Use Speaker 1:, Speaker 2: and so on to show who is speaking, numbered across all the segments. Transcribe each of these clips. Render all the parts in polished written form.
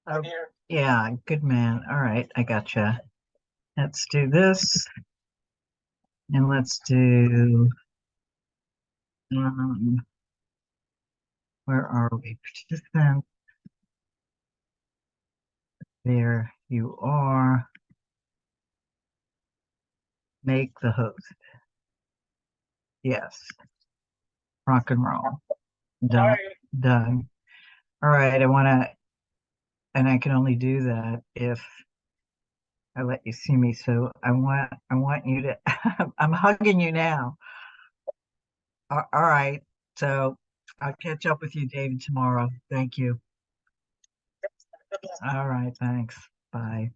Speaker 1: Oh, yeah, good man. All right, I gotcha. Let's do this, and let's do, um, where are we? Participant, there you are. Make the host. Yes, rock and roll. Done. Done. All right, I want to, and I can only do that if I let you see me. So I want you to, I'm hugging you now. All right. So I'll catch up with you, David, tomorrow. Thank you. All right. Thanks. Bye.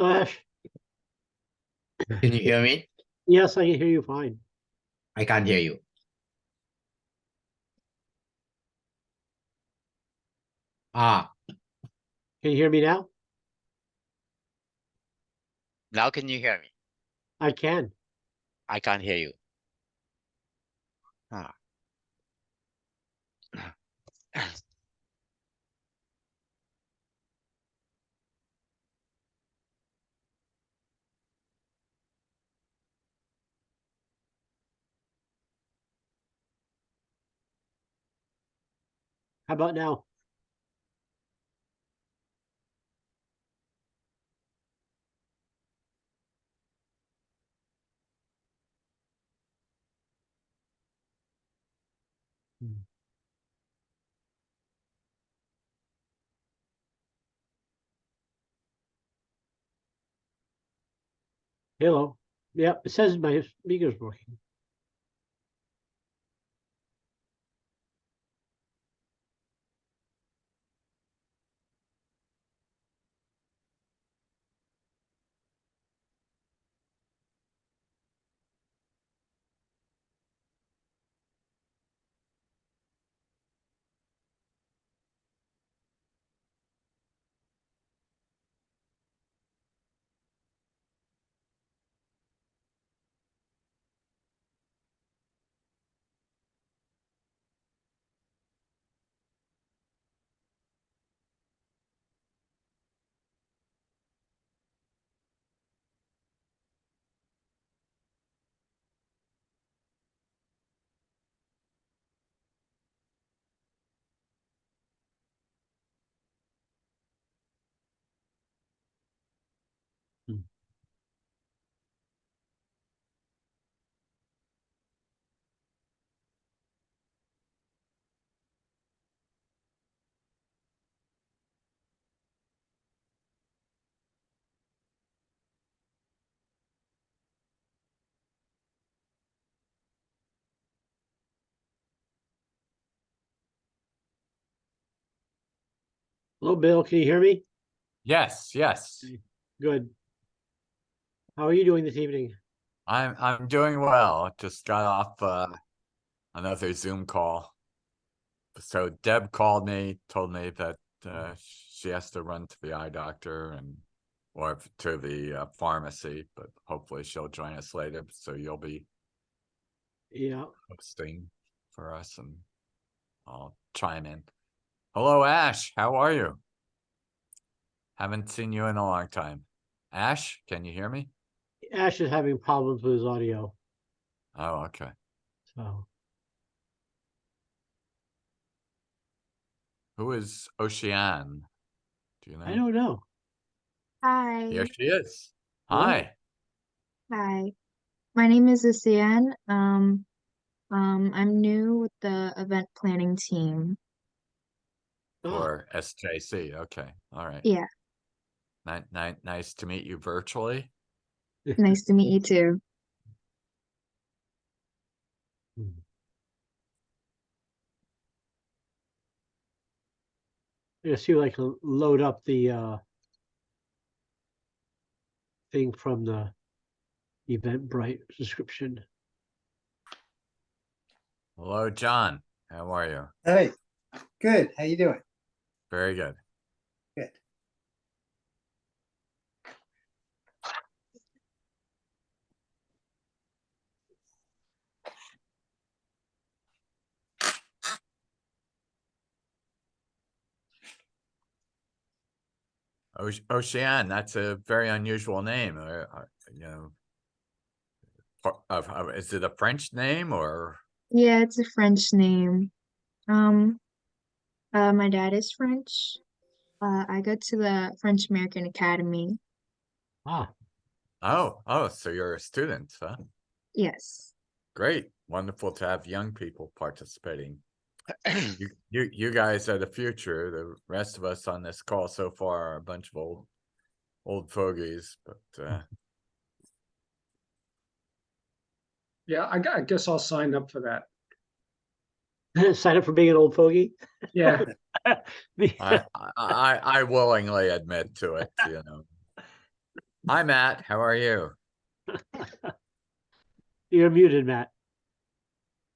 Speaker 2: Ash,
Speaker 3: Can you hear me?
Speaker 2: yes, I can hear you fine.
Speaker 3: I can't hear you. Ah,
Speaker 2: Can you hear me now?
Speaker 4: Now can you hear me?
Speaker 2: I can.
Speaker 4: I can't hear you. Ah.
Speaker 2: How about now? Hmm. Hello. Yep, it says my speaker's working. Hmm. Hello, Bill. Can you hear me?
Speaker 5: Yes, yes.
Speaker 2: Good. How are you doing this evening?
Speaker 5: I'm doing well. Just got off another Zoom call. So Deb called me, told me that she has to run to the eye doctor or to the pharmacy, but hopefully she'll join us later. So you'll be
Speaker 2: Yeah.
Speaker 5: hosting for us and I'll chime in. Hello, Ash. How are you? Haven't seen you in a long time. Ash, can you hear me?
Speaker 2: Ash is having problems with his audio.
Speaker 5: Oh, okay.
Speaker 2: So
Speaker 5: Who is Ocean? Do you know?
Speaker 2: I don't know.
Speaker 6: Hi.
Speaker 5: Here she is.
Speaker 2: Hello.
Speaker 5: Hi.
Speaker 6: Hi. My name is Asian. I'm new with the event planning team.
Speaker 5: For SJC. Okay. All right.
Speaker 6: Yeah,
Speaker 5: Nice to meet you virtually.
Speaker 6: nice to meet you too.
Speaker 2: Hmm. Yeah, see if I can load up the thing from the Eventbrite subscription.
Speaker 5: Hello, John. How are you?
Speaker 7: Hey, good. How you doing?
Speaker 5: Very good.
Speaker 7: Good.
Speaker 5: Ocean, that's a very unusual name. Is it a French name or?
Speaker 6: Yeah, it's a French name. Um, my dad is French. I go to the French American Academy.
Speaker 2: Ah,
Speaker 5: Oh, so you're a student, huh?
Speaker 6: Yes.
Speaker 5: Great. Wonderful to have young people participating. You guys are the future. The rest of us on this call so far are a bunch of old fogies, but
Speaker 8: Yeah, I guess I'll sign up for that.
Speaker 2: sign up for being an old fogey.
Speaker 8: Yeah,
Speaker 5: I willingly admit to it, you know. Hi, Matt. How are you?
Speaker 2: You're muted, Matt.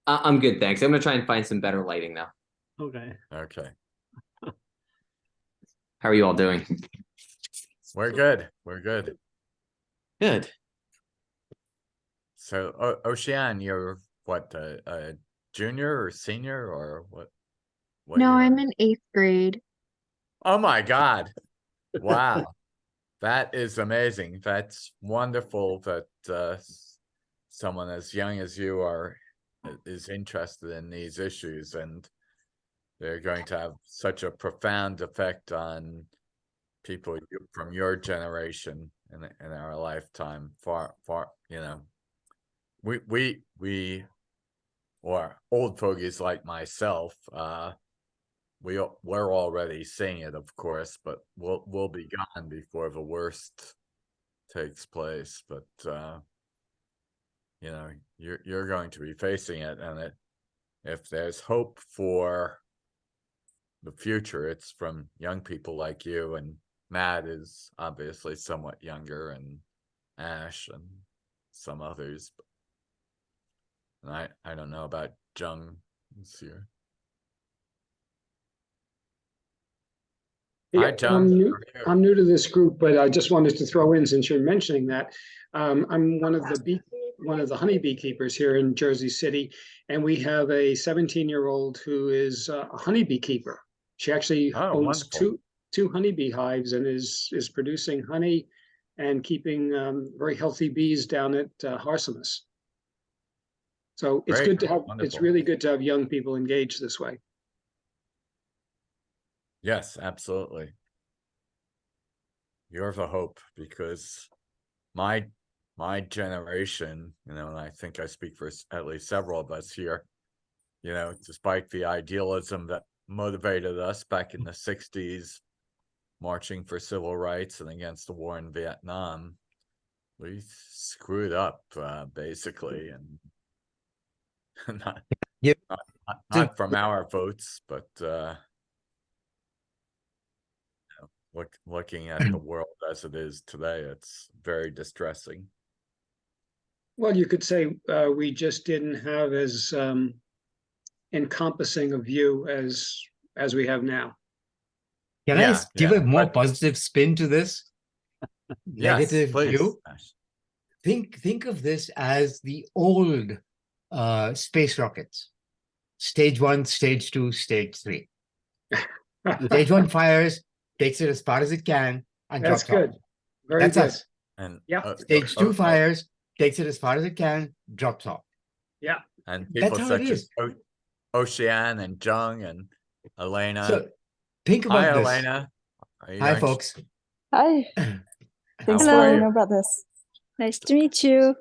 Speaker 9: I'm good, thanks. I'm gonna try and find some better lighting now.
Speaker 2: Okay.
Speaker 5: Okay.
Speaker 9: How are you all doing?
Speaker 5: We're good. We're good.
Speaker 9: Good.
Speaker 5: So, Ocean, you're what, a junior or senior or what?
Speaker 6: No,
Speaker 5: year?
Speaker 6: I'm in 8th grade.
Speaker 5: Oh my God. Wow. That is amazing. That's wonderful that someone as young as you are is interested in these issues, and they're going to have such a profound effect on people from your generation in our lifetime. Far, we or old fogies like myself, we're already seeing it, of course, but we'll be gone before the worst takes place. But you're going to be facing it, and if there's hope for the future, it's from young people like you, and Matt is obviously somewhat younger, and Ash and some others. And I don't know about Jung this year. Hi,
Speaker 8: Yeah,
Speaker 5: Jung. How are you?
Speaker 8: I'm new to this group, but I just wanted to throw in, since you're mentioning that, I'm one of the honey beekeepers here in Jersey City, and we have a 17-year-old who is a honey beekeeper. She actually
Speaker 5: Oh,
Speaker 8: owns
Speaker 5: wonderful.
Speaker 8: two honeybee hives and is producing honey and keeping very healthy bees down at Harsimus. So it's
Speaker 5: Great,
Speaker 8: good to have. It's
Speaker 5: wonderful.
Speaker 8: really good to have young people engaged this way.
Speaker 5: Yes, absolutely. You're the hope, because my generation, and I think I speak for at least several of us here, despite the idealism that motivated us back in the 60s, marching for civil rights and against the war in Vietnam, we screwed up, basically, and not,
Speaker 3: Yeah.
Speaker 5: not from our votes, but looking at the world as it is today, it's very distressing.
Speaker 8: Well, you could say we just didn't have as encompassing a view as we have now.
Speaker 3: Can I give a more
Speaker 5: but
Speaker 3: positive spin to this
Speaker 5: yes,
Speaker 3: negative
Speaker 5: please.
Speaker 3: view? Think of this as the old space rockets. Stage 1, stage 2, stage 3. Stage 1 fires, takes it as far as it can, and
Speaker 8: That's
Speaker 3: drops
Speaker 8: good.
Speaker 3: off.
Speaker 8: Very
Speaker 3: That's
Speaker 8: good.
Speaker 3: us.
Speaker 5: And
Speaker 8: Yeah.
Speaker 3: Stage 2 fires, takes it as far as it can, drops off.
Speaker 8: Yeah.
Speaker 5: and
Speaker 3: That's
Speaker 5: people
Speaker 3: how it
Speaker 5: such as
Speaker 3: is.
Speaker 5: Ocean and Jung and Elena.
Speaker 3: So think
Speaker 5: Hi,
Speaker 3: about this.
Speaker 5: Elena. Are you
Speaker 3: Hi,
Speaker 5: going-
Speaker 3: folks.
Speaker 10: Hi,
Speaker 5: How
Speaker 10: thanks for
Speaker 5: are
Speaker 10: letting me
Speaker 5: you?
Speaker 10: know about this. Nice to meet you.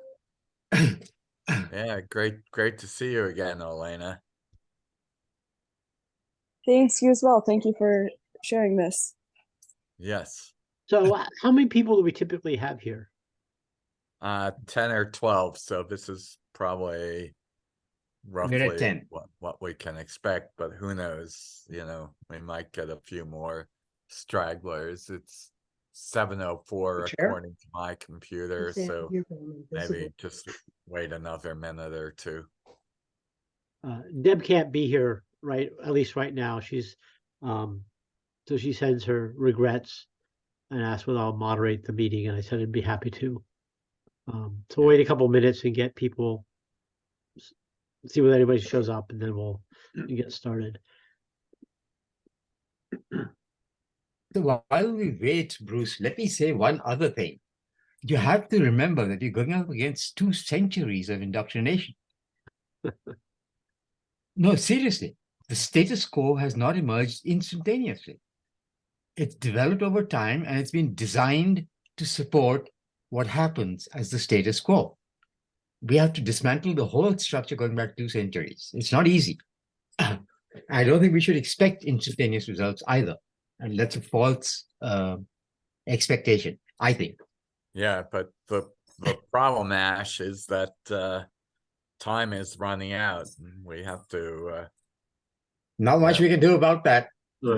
Speaker 5: Yeah, great to see you again, Elena.
Speaker 10: Thanks, you as well. Thank you for sharing this.
Speaker 5: Yes.
Speaker 2: So how many people do we typically have here?
Speaker 5: 10 or 12, so this is probably roughly
Speaker 3: 10.
Speaker 5: what we can expect, but who knows, we might get a few more stragglers. It's 7:04 according to my computer, so maybe just wait another minute or two.
Speaker 2: Deb can't be here, right? At least right now. She's so she sends her regrets and asked whether I'll moderate the meeting, and I said I'd be happy to. So wait a couple minutes and get people, see whether anybody shows up, and then we'll get started.
Speaker 3: So while we wait, Bruce, let me say one other thing. You have to remember that you're going up against 2 centuries of indoctrination. No, seriously, the status quo has not emerged instantaneously. It's developed over time, and it's been designed to support what happens as the status quo. We have to dismantle the whole structure going back 2 centuries. It's not easy. I don't think we should expect instantaneous results either. And that's a false expectation, I think.
Speaker 5: Yeah, but the problem, Ash, is that time is running out. We have to
Speaker 3: Not much we can do about that.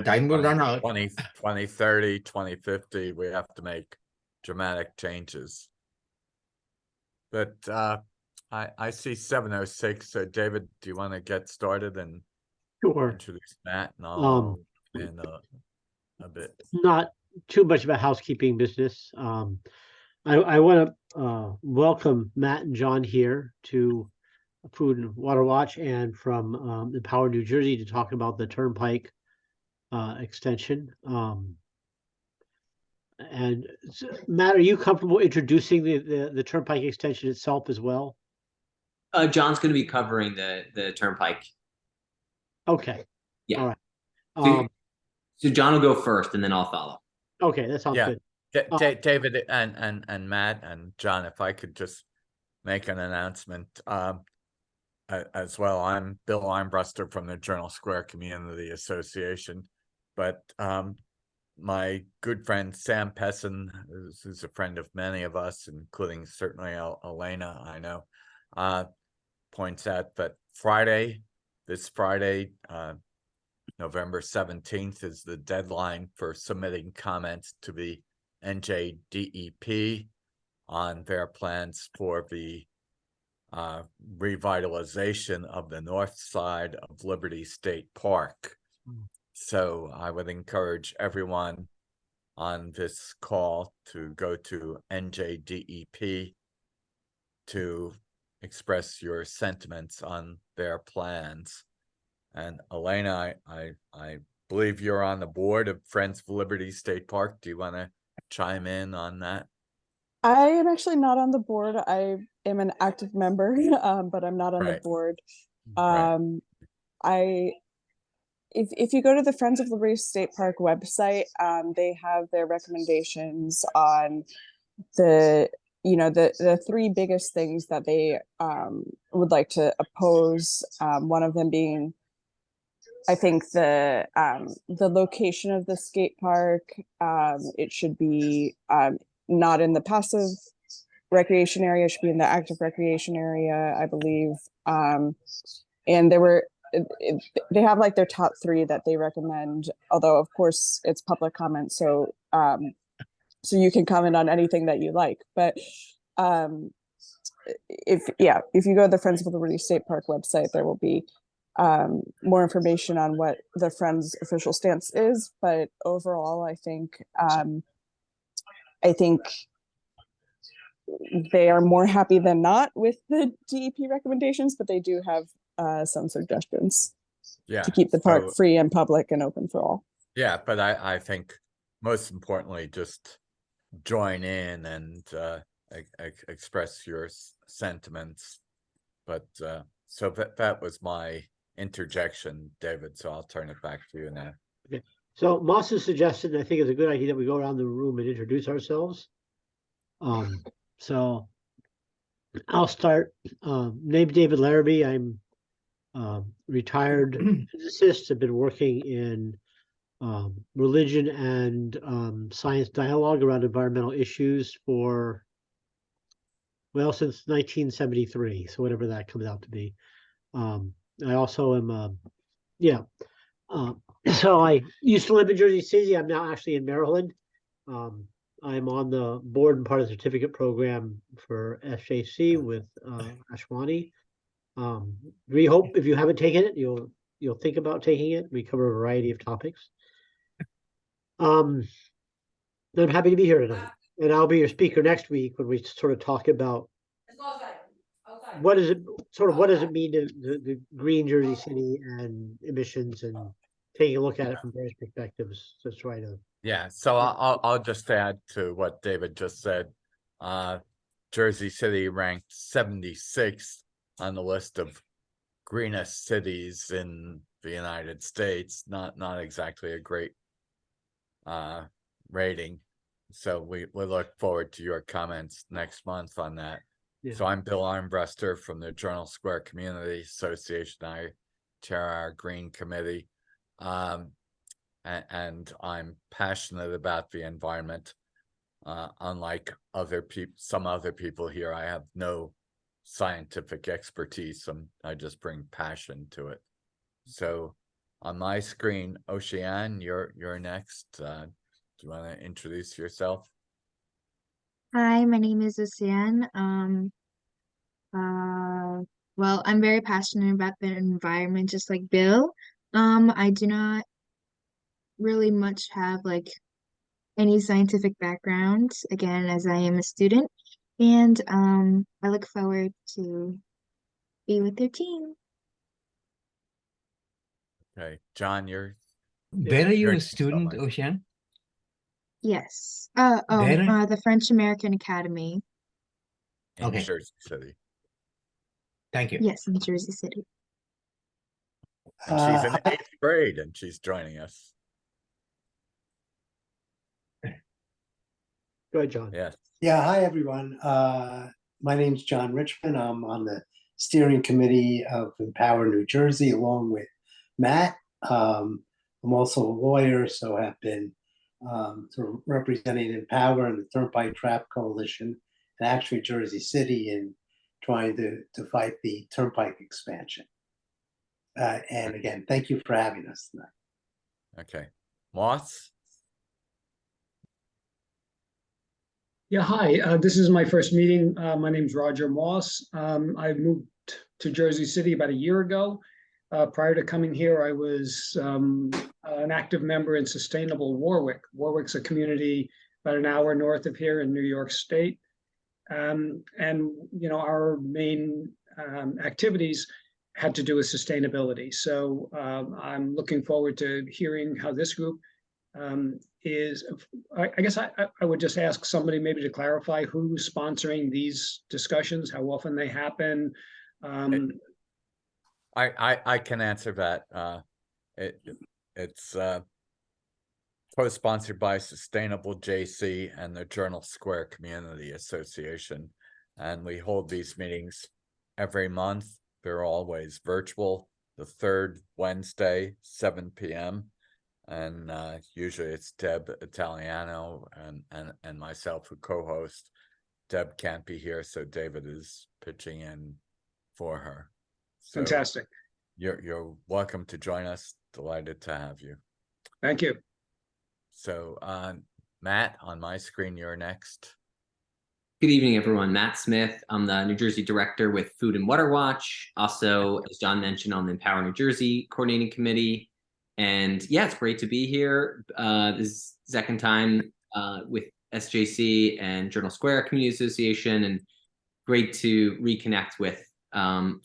Speaker 3: Time will run out.
Speaker 5: 2030, 2050, we have to make dramatic changes. But I see 7:06. So David, do you want to get started and
Speaker 2: Sure.
Speaker 5: introduce Matt, and I'll
Speaker 2: Um,
Speaker 5: in a bit.
Speaker 2: Not too much about housekeeping business. I want to welcome Matt and John here to Food and Water Watch and from Empower New Jersey to talk about the Turnpike extension. Matt, are you comfortable introducing the Turnpike extension itself as well?
Speaker 9: John's going to be covering the Turnpike.
Speaker 2: Okay.
Speaker 9: Yeah.
Speaker 2: All right.
Speaker 9: So John will go first, and then I'll follow.
Speaker 2: Okay, that sounds good.
Speaker 5: David and Matt and John, if I could just make an announcement as well. I'm Bill Armbruster from the Journal Square Community Association, but my good friend Sam Pessin, who's a friend of many of us, including certainly Elena, I know, points out that this Friday, November 17th, is the deadline for submitting comments to the NJDEP on their plans for the revitalization of the north side of Liberty State Park. So I would encourage everyone on this call to go to NJDEP to express your sentiments on their plans. And Elena, I believe you're on the board of Friends of Liberty State Park. Do you want to chime in on that?
Speaker 10: I am actually not on the board. I am an active member, but I'm not on the board. If you go to the Friends of Liberty State Park website, they have their recommendations on the three biggest things that they would like to oppose. One of them being, I think, the location of the skate park. It should be not in the passive recreation area, it should be in the active recreation area, I believe. And they have like their top three that they recommend, although of course it's public comment, so you can comment on anything that you like. But if you go to the Friends of the Liberty State Park website, there will be more information on what the Friends official stance is. But overall, I think they are more happy than not with the DEP recommendations, but they do have some suggestions to keep the park free and public and open for all.
Speaker 5: Yeah, but I think most importantly, just join in and express your sentiments. But so that was my interjection, David. So I'll turn it back to you now.
Speaker 2: Okay. So Moss's suggestion, I think, is a good idea that we go around the room and introduce ourselves. So I'll start. Name David Larrabee. I'm retired physicist. I've been working in religion and science dialogue around environmental issues for, well, since 1973. So whatever that comes out to be. I also am, so I used to live in Jersey City. I'm now actually in Maryland. I'm on the board and part of the certificate program for SJC with Ashwani. We hope if you haven't taken it, you'll think about taking it. We cover a variety of topics. I'm happy to be here tonight, and I'll be your speaker next week when we sort of talk about what does it mean to the green Jersey City and emissions, and taking a look at it from various perspectives to try to.
Speaker 5: Yeah, so I'll just add to what David just said. Jersey City ranked 76th on the list of greenest cities in the United States. Not exactly a great rating. So we look forward to your comments next month on that. Yeah. So I'm Bill Armbruster from the Journal Square Community Association. I chair our Green Committee. And I'm passionate about the environment. Unlike some other people here, I have no scientific expertise. I just bring passion to it. So on my screen, Oceane, you're next. Do you want to introduce yourself?
Speaker 6: Hi, my name is Asian. Well, I'm very passionate about the environment, just like Bill. I do not really much have like any scientific background, again, as I am a student, and I look forward to be with your team.
Speaker 5: Okay, John, you're
Speaker 3: Where are you
Speaker 5: you're
Speaker 3: a student, Ocean?
Speaker 6: Yes.
Speaker 3: Where?
Speaker 6: The French American Academy.
Speaker 5: in
Speaker 3: Okay.
Speaker 5: Jersey City.
Speaker 3: Thank you.
Speaker 6: Yes, in Jersey City.
Speaker 5: And she's in
Speaker 7: Hi-
Speaker 5: 8th grade and she's joining us.
Speaker 2: Go ahead, John.
Speaker 5: Yes.
Speaker 7: Yeah, hi, everyone. My name's John Richmond. I'm on the steering committee of Empower New Jersey, along with Matt. I'm also a lawyer, so have been sort of representing Empower and the Turnpike Trap Coalition, and actually Jersey City in trying to fight the Turnpike expansion. And again, thank you for having us tonight.
Speaker 5: Okay. Moss?
Speaker 8: Yeah, hi. This is my first meeting. My name's Roger Moss. I moved to Jersey City about a year ago. Prior to coming here, I was an active member in Sustainable Warwick. Warwick's a community about an hour north of here in New York State. And, you know, our main activities had to do with sustainability. So I'm looking forward to hearing how this group is. I guess I would just ask somebody maybe to clarify who's sponsoring these discussions, how often they happen.
Speaker 5: I can answer that. It's co-sponsored by Sustainable JC and the Journal Square Community Association. And we hold these meetings every month. They're always virtual, the third Wednesday, 7 p.m. And usually it's Deb Italiano and myself who co-host. Deb can't be here, so David is pitching in for her. So
Speaker 8: Fantastic.
Speaker 5: You're welcome to join us. Delighted to have you.
Speaker 8: Thank you.
Speaker 5: So Matt, on my screen, you're next.
Speaker 9: Good evening, everyone. Matt Smith. I'm the New Jersey director with Food and Water Watch. Also, as John mentioned, on the Empower New Jersey coordinating committee. And yeah, it's great to be here. This is the second time with SJC and Journal Square Community Association, and great to reconnect with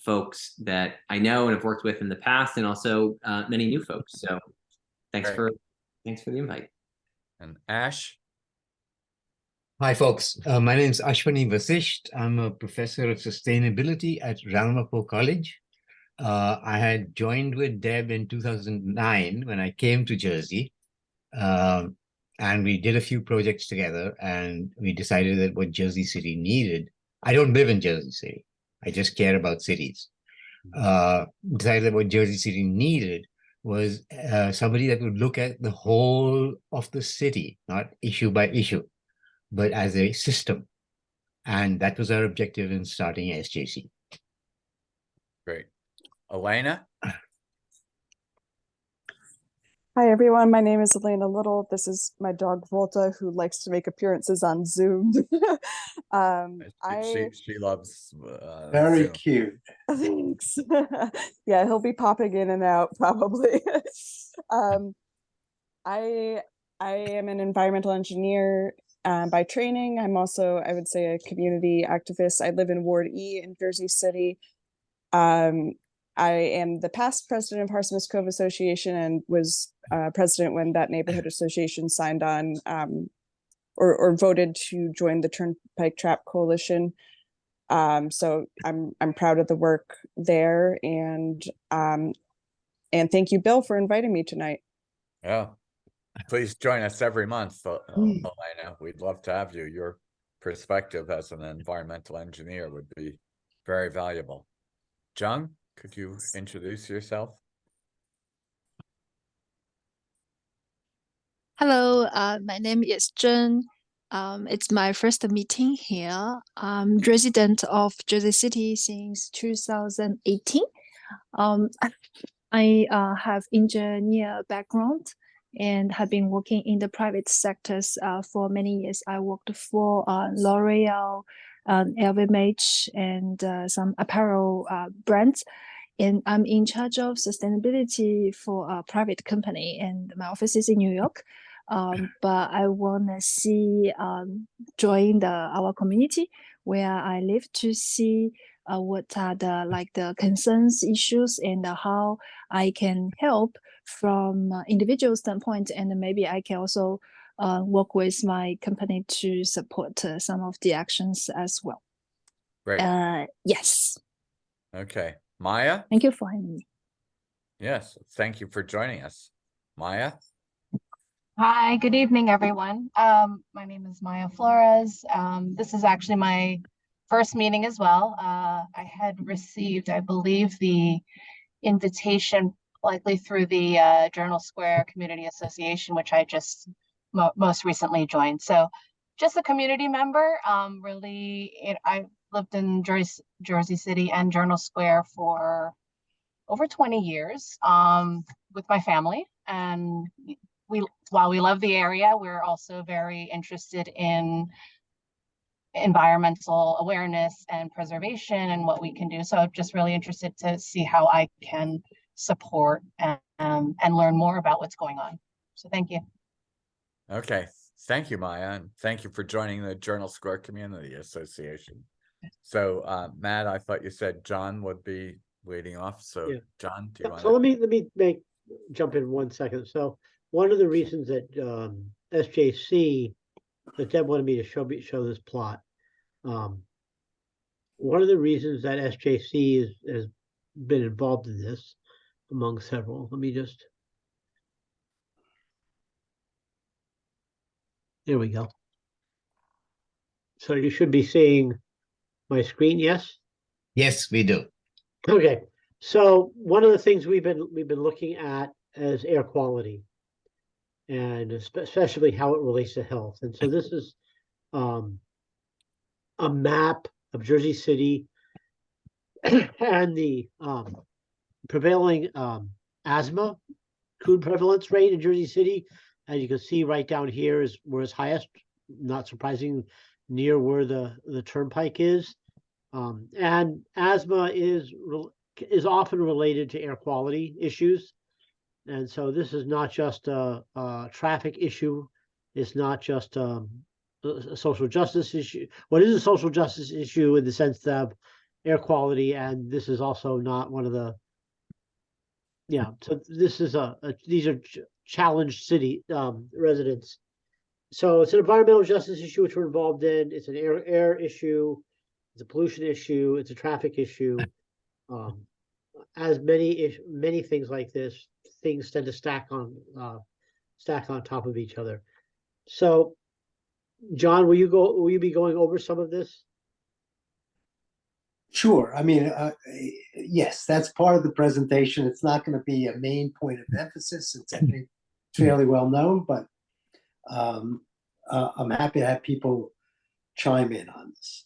Speaker 9: folks that I know and have worked with in the past, and also many new folks. So thanks for the invite.
Speaker 5: And Ash?
Speaker 3: Hi, folks. My name is Ashwani Vasisht. I'm a professor of sustainability at Ramapo College. I had joined with Deb in 2009 when I came to Jersey. And we did a few projects together, and we decided that what Jersey City needed, I don't live in Jersey City, I just care about cities. Decided that what Jersey City needed was somebody that would look at the whole of the city, not issue by issue, but as a system. And that was our objective in starting SJC.
Speaker 5: Great. Elena?
Speaker 10: Hi, everyone. My name is Elena Little. This is my dog, Volta, who likes to make appearances on Zoom.
Speaker 5: She loves
Speaker 7: Very
Speaker 5: Zoom.
Speaker 7: cute.
Speaker 10: Thanks. Yeah, he'll be popping in and out probably. I am an environmental engineer by training. I'm also, I would say, a community activist. I live in Ward E in Jersey City. I am the past president of Harsmith Cove Association and was president when that neighborhood association signed on or voted to join the Turnpike Trap Coalition. So I'm proud of the work there, and thank you, Bill, for inviting me tonight.
Speaker 5: Yeah. Please join us every month, Elena. We'd love to have you. Your perspective as an environmental engineer would be very valuable. Jung, could you introduce yourself?
Speaker 11: Hello, my name is Zhen. It's my first meeting here. I'm resident of Jersey City since 2018. I have engineer background and have been working in the private sectors for many years. I worked for L'Oreal, LVMH, and some apparel brands. And I'm in charge of sustainability for a private company, and my office is in New York. But I want to see join our community where I live to see what are the concerns, issues, and how I can help from individual standpoint, and maybe I can also work with my company to support some of the actions as well.
Speaker 5: Great.
Speaker 11: Yes.
Speaker 5: Okay. Maya?
Speaker 11: Thank you for having me.
Speaker 5: Yes. Thank you for joining us. Maya?
Speaker 12: Hi, good evening, everyone. My name is Maya Flores. This is actually my first meeting as well. I had received, I believe, the invitation likely through the Journal Square Community Association, which I just most recently joined. So just a community member. I lived in Jersey City and Journal Square for over 20 years with my family. And while we love the area, we're also very interested in environmental awareness and preservation and what we can do. So I'm just really interested to see how I can support and learn more about what's going on. So thank you.
Speaker 5: Okay. Thank you, Maya. And thank you for joining the Journal Square Community Association. So, Matt, I thought you said John would be leading off. So,
Speaker 2: Yeah.
Speaker 5: John, do you want
Speaker 2: So let me jump in 1 second. So one of the reasons that SJC, that Deb wanted me to show this plot. One of the reasons that SJC has been involved in this, among several. Let me just. There we go. So you should be seeing my screen, yes?
Speaker 3: Yes, we do.
Speaker 2: Okay. So one of the things we've been looking at is air quality, and especially how it relates to health. And so this is a map of Jersey City and the prevailing asthma crude prevalence rate in Jersey City. As you can see, right down here is where it's highest. Not surprising, near where the turnpike is. And asthma is often related to air quality issues. And so this is not just a traffic issue. It's not just a social justice issue. What is a social justice issue in the sense of air quality? And this is also not one of the, so this is these are challenged city residents. So it's an environmental justice issue which we're involved in. It's an air issue. It's a pollution issue. It's a traffic issue. As many things like this, things tend to stack on top of each other. So, John, will you be going over some of this?
Speaker 7: Sure. I mean, yes, that's part of the presentation. It's not going to be a main point of emphasis. It's I think fairly well known, but I'm happy to have people chime in on this.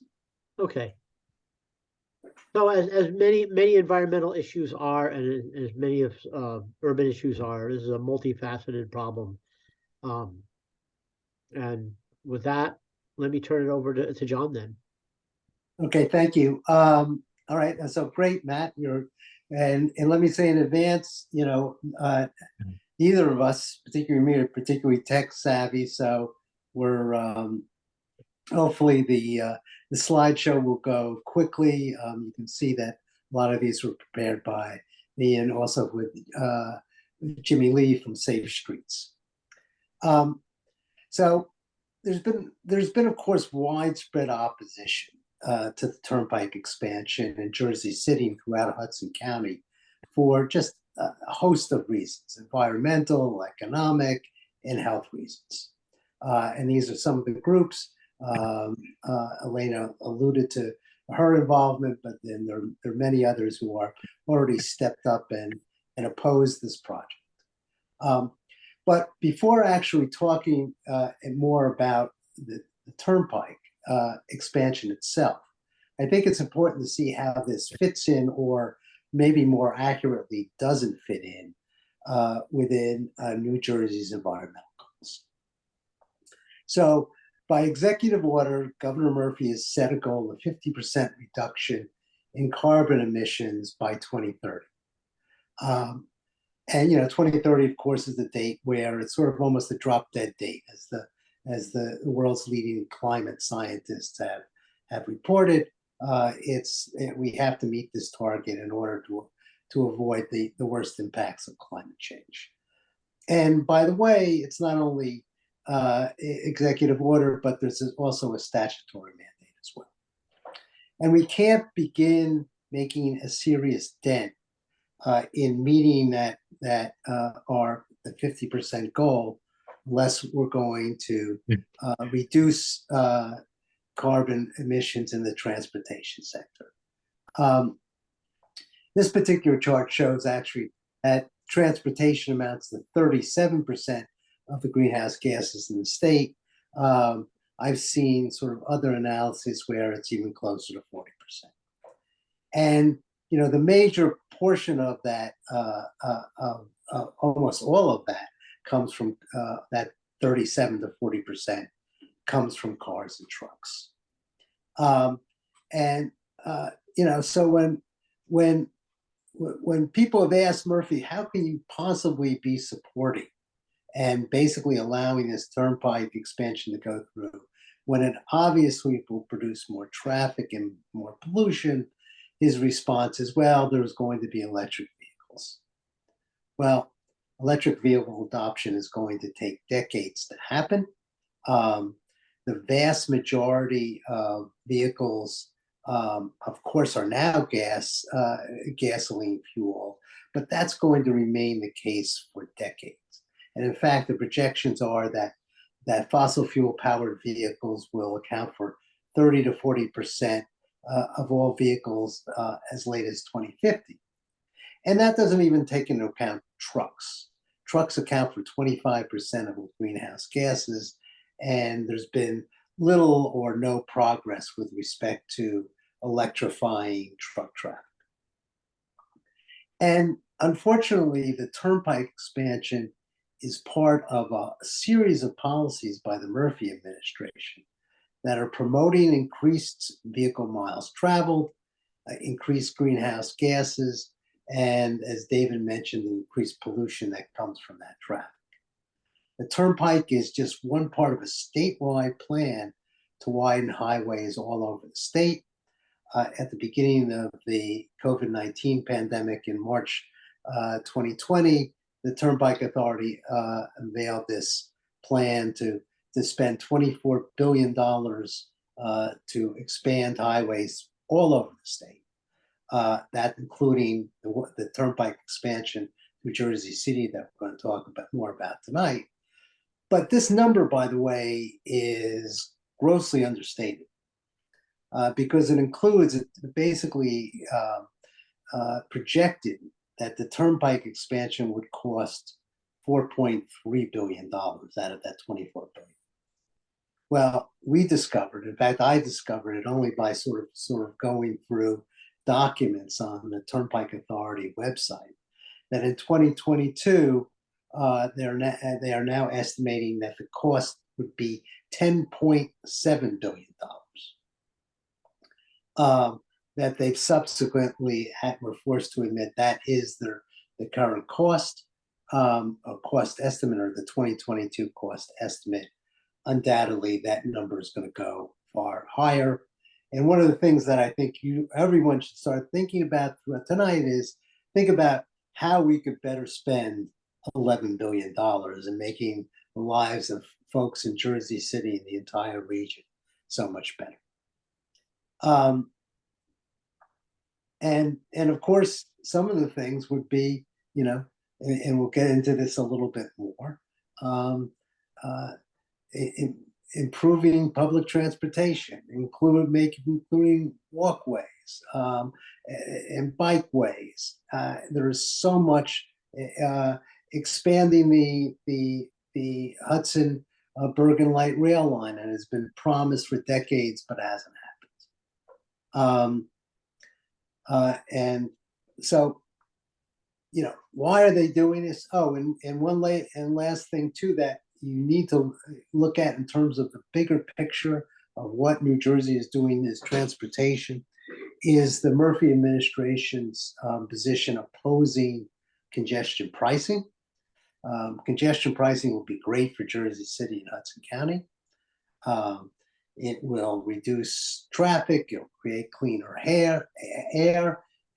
Speaker 2: Okay. So as many environmental issues are, and as many of urban issues are, this is a multifaceted problem. And with that, let me turn it over to John then.
Speaker 7: Okay, thank you. All right, so great, Matt. And let me say in advance, neither of us, particularly me, are particularly tech savvy, so we're hopefully the slideshow will go quickly. You can see that a lot of these were prepared by me and also with Jimmy Lee from Safe Streets. So there's been of course widespread opposition to the Turnpike expansion in Jersey City and throughout Hudson County for just a host of reasons: environmental, economic, and health reasons. And these are some of the groups. Elena alluded to her involvement, but then there are many others who are already stepped up and opposed this project. But before actually talking more about the Turnpike expansion itself, I think it's important to see how this fits in, or maybe more accurately, doesn't fit in within New Jersey's environmental goals. So by executive order, Governor Murphy has set a goal of 50% reduction in carbon emissions by 2030. And 2030, of course, is the date where it's sort of almost a drop dead date, as the world's leading climate scientists have reported. We have to meet this target in order to avoid the worst impacts of climate change. And by the way, it's not only executive order, but there's also a statutory mandate as well. And we can't begin making a serious dent in meeting the 50% goal unless we're going to reduce carbon emissions in the transportation sector. This particular chart shows actually that transportation amounts to 37% of the greenhouse gases in the state. I've seen sort of other analysis where it's even closer to 40%. And the major portion of that, almost all of that, comes from that 37 to 40% comes from cars and trucks. So when people have asked Murphy, how can you possibly be supporting and basically allowing this turnpike expansion to go through when it obviously will produce more traffic and more pollution, his response is, well, there's going to be electric vehicles. Well, electric vehicle adoption is going to take decades to happen. The vast majority of vehicles, of course, are now gasoline fuel, but that's going to remain the case for decades. And in fact, the projections are that fossil fuel powered vehicles will account for 30 to 40% of all vehicles as late as 2050. And that doesn't even take into account trucks. Trucks account for 25% of greenhouse gases, and there's been little or no progress with respect to electrifying truck traffic. And unfortunately, the turnpike expansion is part of a series of policies by the Murphy administration that are promoting increased vehicle miles traveled, increased greenhouse gases, and as David mentioned, the increased pollution that comes from that traffic. The turnpike is just one part of a statewide plan to widen highways all over the state. At the beginning of the COVID-19 pandemic in March 2020, the Turnpike Authority unveiled this plan to spend $24 billion to expand highways all over the state. That including the Turnpike Expansion, New Jersey City, that we're going to talk more about tonight. But this number, by the way, is grossly understated because it includes, it basically projected that the Turnpike expansion would cost $4.3 billion out of that $24 billion. Well, we discovered, in fact, I discovered it only by sort of going through documents on the Turnpike Authority website, that in 2022, they are now estimating that the cost would be $10.7 billion. That they've subsequently were forced to admit that is the current cost, or cost estimate, or the 2022 cost estimate. Undoubtedly, that number is going to go far higher. And one of the things that I think everyone should start thinking about tonight is think about how we could better spend $11 billion in making the lives of folks in Jersey City and the entire region so much better. And of course, some of the things would be, and we'll get into this a little bit more, improving public transportation, including walkways and bikeways. There is so much expanding the Hudson Bergen Light Rail line, and has been promised for decades, but hasn't happened. And so why are they doing this? Oh, and last thing too that you need to look at in terms of the bigger picture of what New Jersey is doing is transportation, is the Murphy administration's position opposing congestion pricing. Congestion pricing will be great for Jersey City and Hudson County. It will reduce traffic, it'll create cleaner air,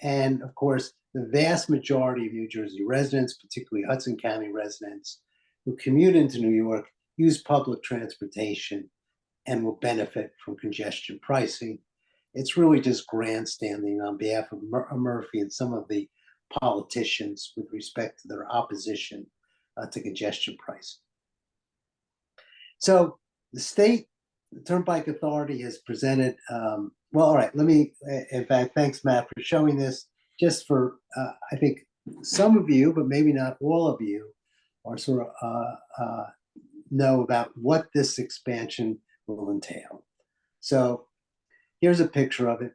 Speaker 7: and of course, the vast majority of New Jersey residents, particularly Hudson County residents who commute into New York, use public transportation and will benefit from congestion pricing. It's really just grandstanding on behalf of Murphy and some of the politicians with respect to their opposition to congestion pricing. So the Turnpike Authority has presented, well, all right, in fact, thanks, Matt, for showing this. Just for, I think some of you, but maybe not all of you, are sort of know about what this expansion will entail. So here's a picture of it.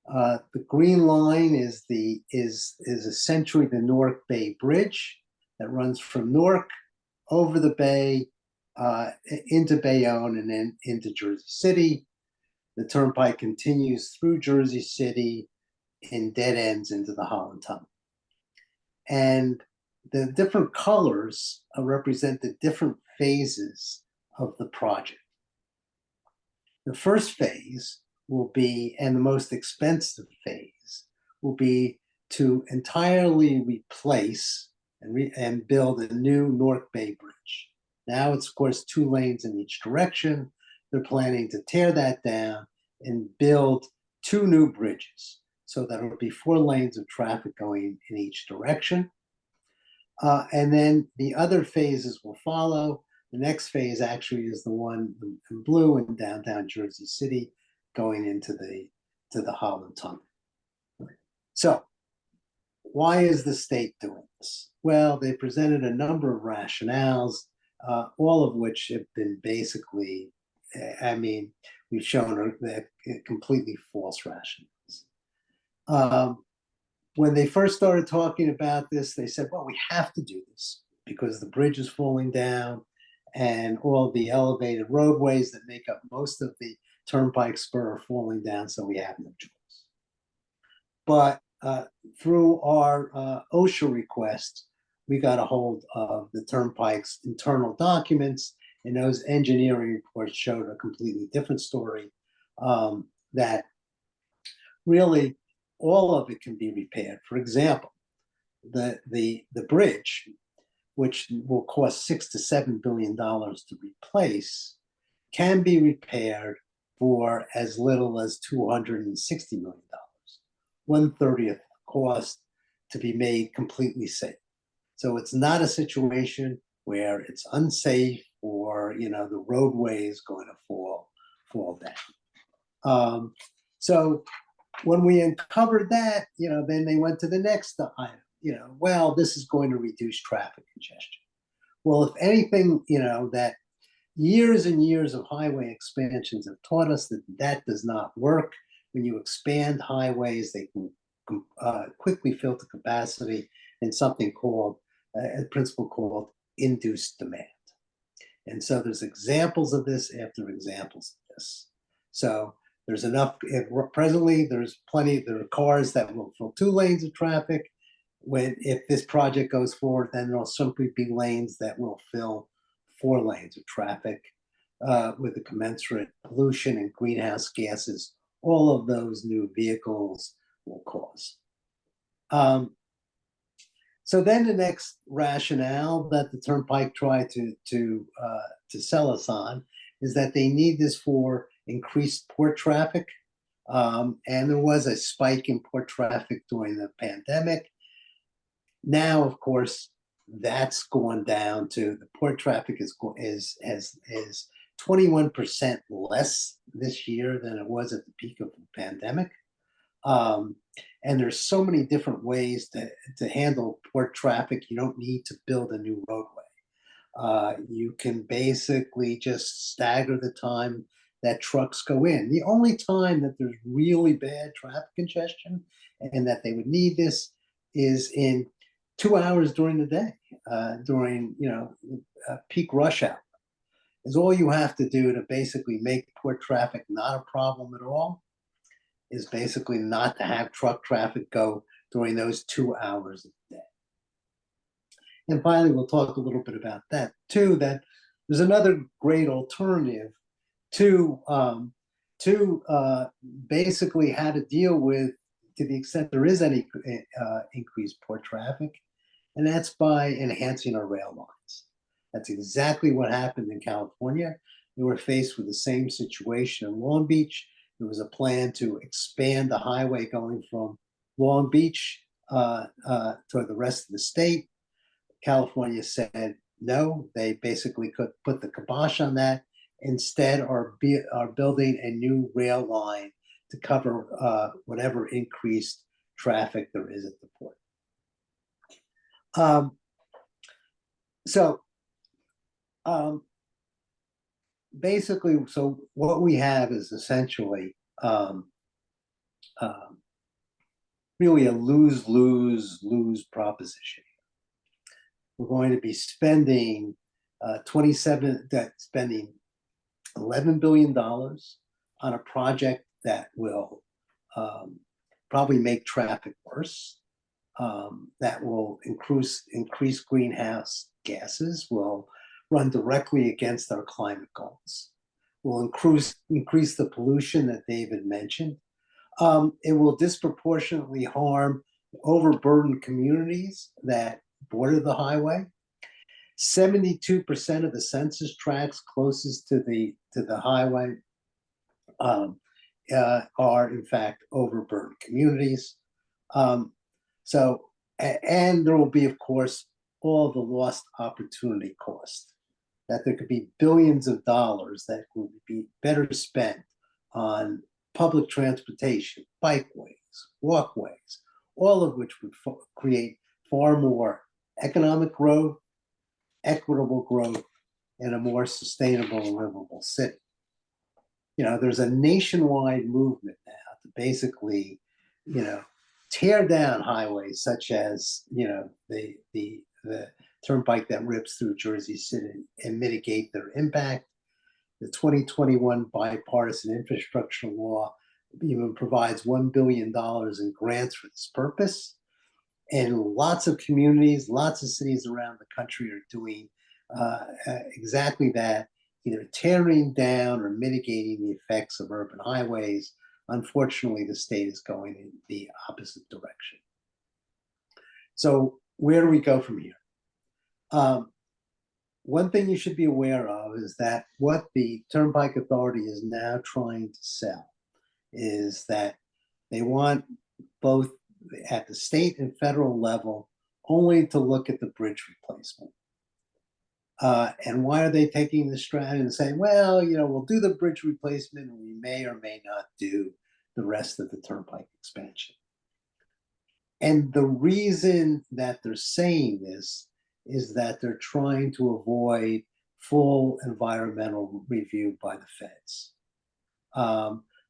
Speaker 7: The green line is essentially the Newark Bay Bridge that runs from Newark over the bay into Bayonne and then into Jersey City. The turnpike continues through Jersey City in dead ends into the Holland Tunnel. And the different colors represent the different phases of the project. The first phase will be, and the most expensive phase, will be to entirely replace and build a new Newark Bay Bridge. Now it's, of course, 2 lanes in each direction. They're planning to tear that down and build 2 new bridges so that it'll be 4 lanes of traffic going in each direction. And then the other phases will follow. The next phase actually is the one in blue in downtown Jersey City going into the Holland Tunnel. So why is the state doing this? Well, they presented a number of rationales, all of which have been basically, we've shown that completely false rationales. When they first started talking about this, they said, well, we have to do this because the bridge is falling down and all the elevated roadways that make up most of the Turnpike spur are falling down, so we have no choice. But through our OSHA request, we got a hold of the Turnpike's internal documents, and those engineering reports showed a completely different story, that really all of it can be repaired. For example, the bridge, which will cost $6 to $7 billion to replace, can be repaired for as little as $260 million, 1/30th cost, to be made completely safe. So it's not a situation where it's unsafe or the roadway is going to fall down. So when we uncovered that, then they went to the next item. Well, this is going to reduce traffic congestion. Well, if anything, that years and years of highway expansions have taught us that does not work. When you expand highways, they can quickly fill to capacity in something called a principle called induced demand. And so there's examples of this after examples of this. So there's enough, presently there's plenty, there are cars that will fill 2 lanes of traffic. If this project goes forward, then there'll simply be lanes that will fill 4 lanes of traffic with the commensurate pollution and greenhouse gases all of those new vehicles will cause. So then the next rationale that the Turnpike tried to sell us on is that they need this for increased port traffic. And there was a spike in port traffic during the pandemic. Now, of course, that's gone down to the port traffic is 21% less this year than it was at the peak of the pandemic. And there's so many different ways to handle port traffic. You don't need to build a new roadway. You can basically just stagger the time that trucks go in. The only time that there's really bad traffic congestion and that they would need this is in 2 hours during the day, during peak rush hour, is all you have to do to basically make port traffic not a problem at all. Is basically not to have truck traffic go during those 2 hours of the day. And finally, we'll talk a little bit about that too. That there's another great alternative to basically how to deal with, to the extent there is any increased port traffic, and that's by enhancing our rail lines. That's exactly what happened in California. We were faced with the same situation in Long Beach. There was a plan to expand the highway going from Long Beach toward the rest of the state. California said no. They basically could put the kibosh on that. Instead, are building a new rail line to cover whatever increased traffic there is at the port. Basically, so what we have is essentially really a lose-lose-lose proposition. We're going to be spending spending $11 billion on a project that will probably make traffic worse, that will increase greenhouse gases, will run directly against our climate goals, will increase the pollution that David mentioned. It will disproportionately harm overburdened communities that border the highway. 72% of the census tracts closest to the highway are in fact overburdened communities. And there will be, of course, all the lost opportunity cost, that there could be billions of dollars that would be better spent on public transportation, bikeways, walkways, all of which would create far more economic growth, equitable growth, and a more sustainable and livable city. There's a nationwide movement now to basically, tear down highways such as, the turnpike that rips through Jersey City and mitigate their impact. The 2021 bipartisan infrastructure law even provides $1 billion in grants for this purpose. And lots of communities, lots of cities around the country are doing exactly that, either tearing down or mitigating the effects of urban highways. Unfortunately, the state is going in the opposite direction. So where do we go from here? One thing you should be aware of is that what the Turnpike Authority is now trying to sell is that they want, both at the state and federal level, only to look at the bridge replacement. And why are they taking this strategy and saying, well, we'll do the bridge replacement and we may or may not do the rest of the Turnpike expansion? And the reason that they're saying this is that they're trying to avoid full environmental review by the feds.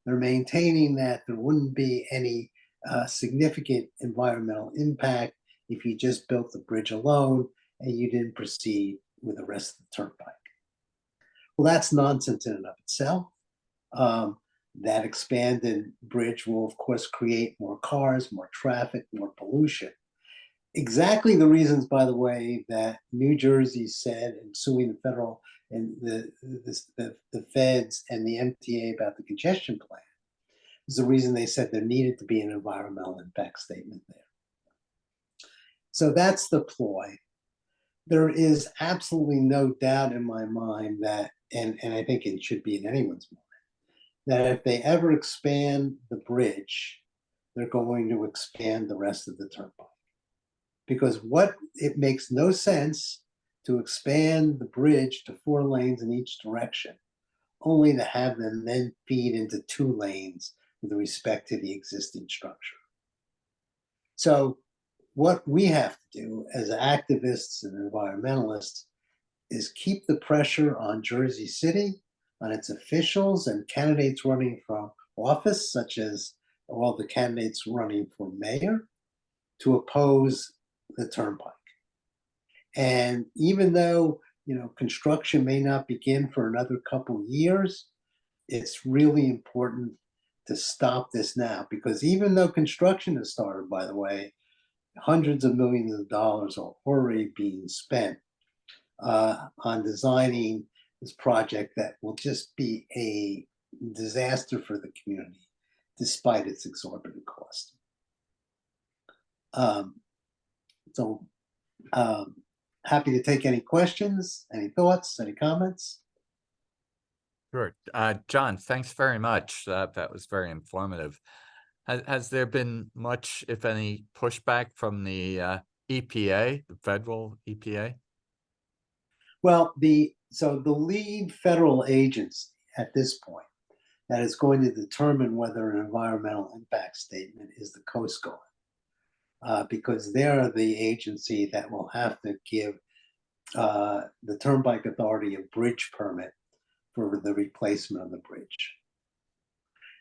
Speaker 7: They're maintaining that there wouldn't be any significant environmental impact if you just built the bridge alone and you didn't proceed with the rest of the turnpike. Well, that's nonsense in and of itself. That expanded bridge will, of course, create more cars, more traffic, more pollution. Exactly the reasons, by the way, that New Jersey said in suing the federal and the feds and the MTA about the congestion plan is the reason they said there needed to be an environmental impact statement there. So that's the ploy. There is absolutely no doubt in my mind that, and I think it should be in anyone's mind, that if they ever expand the bridge, they're going to expand the rest of the turnpike. Because it makes no sense to expand the bridge to 4 lanes in each direction, only to have them then feed into 2 lanes with respect to the existing structure. So what we have to do as activists and environmentalists is keep the pressure on Jersey City, on its officials and candidates running for office, such as all the candidates running for mayor, to oppose the turnpike. And even though, construction may not begin for another couple years, it's really important to stop this now, because even though construction has started, by the way, hundreds of millions of dollars are already being spent on designing this project that will just be a disaster for the community, despite its exorbitant cost. Happy to take any questions, any thoughts, any comments.
Speaker 5: Sure. John, thanks very much. That was very informative. Has there been much, if any, pushback from the EPA, the federal EPA?
Speaker 7: Well, the lead federal agency at this point that is going to determine whether an environmental impact statement is the Coast Guard, because they're the agency that will have to give the Turnpike Authority a bridge permit for the replacement of the bridge.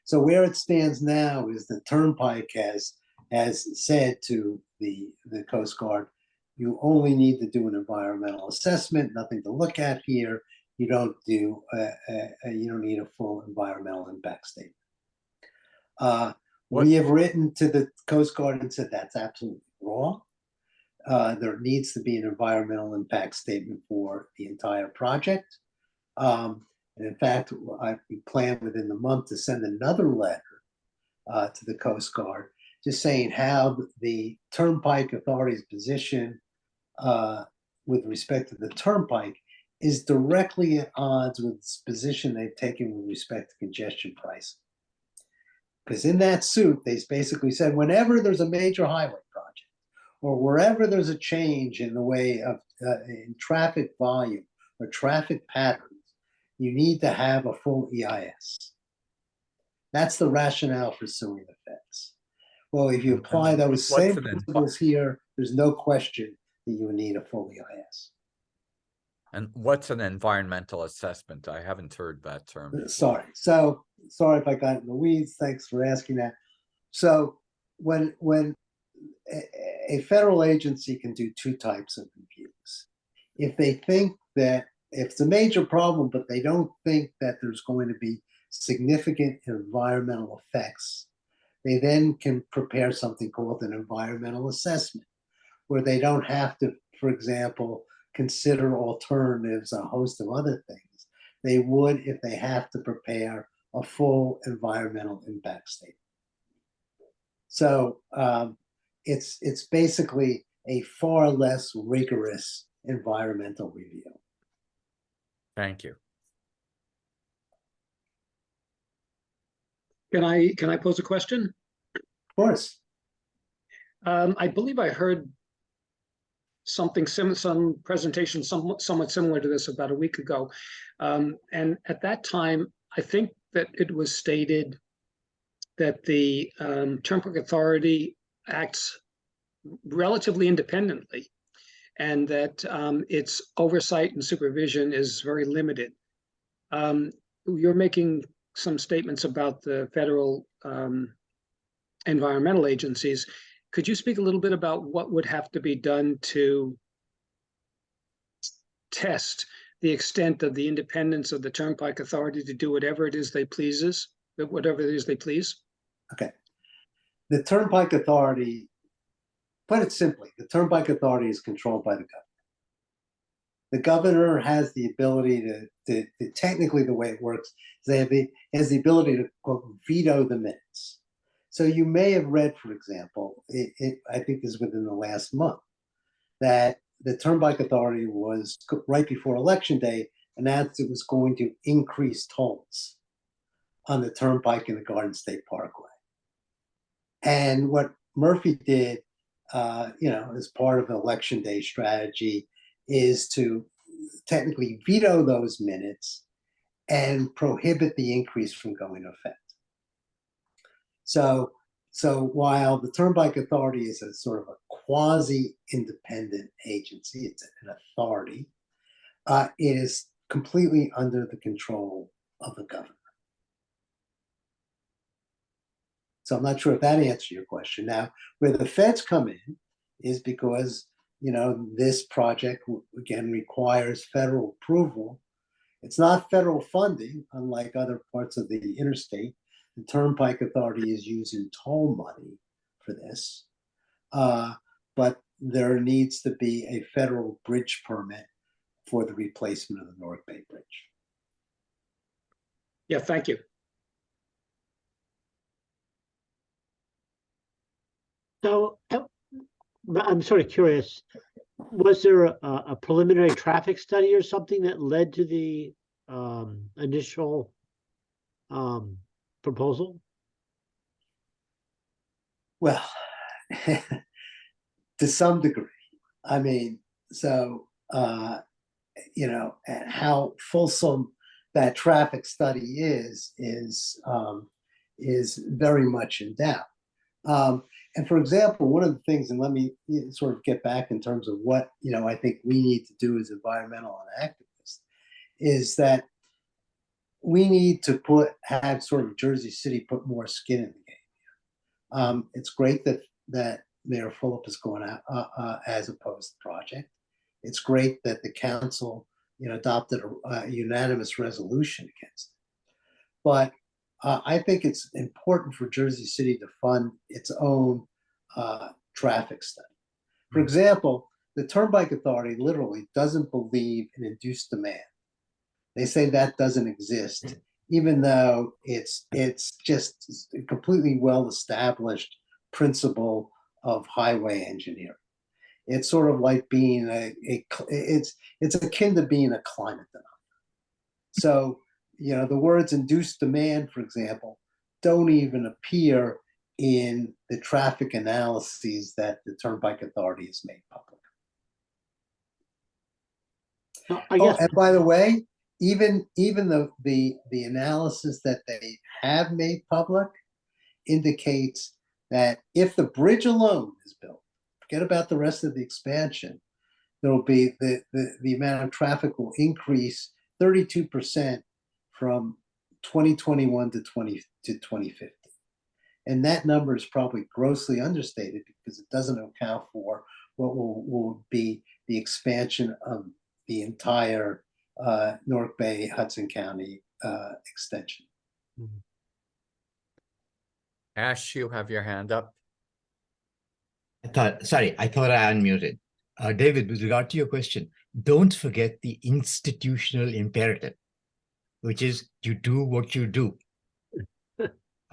Speaker 7: So where it stands now is the Turnpike has said to the Coast Guard, you only need to do an environmental assessment, nothing to look at here. You don't need a full environmental impact statement. We have written to the Coast Guard and said that's absolutely wrong. There needs to be an environmental impact statement for the entire project. And in fact, we plan within the month to send another letter to the Coast Guard, just saying how the Turnpike Authority's position with respect to the Turnpike is directly at odds with its position they've taken with respect to congestion pricing. Because in that suit, they basically said whenever there's a major highway project or wherever there's a change in the way of in traffic volume or traffic patterns, you need to have a full EIS. That's the rationale for suing the feds. Well, if you apply those same principles here, there's no question that you need a full EIS.
Speaker 5: And what's an environmental assessment? I haven't heard that term before.
Speaker 7: Sorry if I got in the weeds. Thanks for asking that. So when a federal agency can do two types of reviews. If they think that if it's a major problem, but they don't think that there's going to be significant environmental effects, they then can prepare something called an environmental assessment, where they don't have to, for example, consider alternatives, a host of other things. They would if they have to prepare a full environmental impact statement. So it's basically a far less rigorous environmental review.
Speaker 5: Thank you.
Speaker 8: Can I pose a question?
Speaker 7: Of course.
Speaker 8: I believe I heard some presentation somewhat similar to this about a week ago. And at that time, I think that it was stated that the Turnpike Authority acts relatively independently and that its oversight and supervision is very limited. You're making some statements about the federal environmental agencies. Could you speak a little bit about what would have to be done to test the extent of the independence of the Turnpike Authority to do whatever it is they please?
Speaker 7: Okay. The Turnpike Authority, put it simply, the Turnpike Authority is controlled by the governor. The governor has the ability to technically the way it works, has the ability to, quote, veto the minutes. So you may have read, for example, I think this is within the last month, that the Turnpike Authority was, right before Election Day, announced it was going to increase tolls on the Turnpike and the Garden State Parkway. And what Murphy did, as part of an Election Day strategy, is to technically veto those minutes and prohibit the increase from going into effect. So while the Turnpike Authority is a sort of a quasi-independent agency, it's an authority, it is completely under the control of the governor. So I'm not sure if that answers your question. Now, where the feds come in is because, this project, again, requires federal approval. It's not federal funding, unlike other parts of the interstate. The Turnpike Authority is using toll money for this. But there needs to be a federal bridge permit for the replacement of the North Bay Bridge.
Speaker 8: Yeah, thank you.
Speaker 2: So I'm sort of curious, was there a preliminary traffic study or something that led to the initial proposal?
Speaker 7: Well, to some degree. I mean, so, and how fulsome that traffic study is very much in doubt. And for example, one of the things, and let me sort of get back in terms of what, I think we need to do as environmental and activists, is that we need to have sort of Jersey City put more skin in the game. It's great that Mayor Fulop is going out as opposed to the project. It's great that the council, adopted a unanimous resolution against it. But I think it's important for Jersey City to fund its own traffic study. For example, the Turnpike Authority literally doesn't believe in induced demand. They say that doesn't exist, even though it's just a completely well-established principle of highway engineering. It's sort of like being it's akin to being a climate denier. So, the words induced demand, for example, don't even appear in the traffic analyses that the Turnpike Authority has made public. And by the way, even the analysis that they have made public indicates that if the bridge alone is built, forget about the rest of the expansion, there will be the amount of traffic will increase 32% from 2021 to 2050. And that number is probably grossly understated because it doesn't account for what will be the expansion of the entire North Bay, Hudson County extension.
Speaker 5: Ash, you have your hand up.
Speaker 3: I thought I unmuted. David, with regard to your question, don't forget the institutional imperative, which is you do what you do.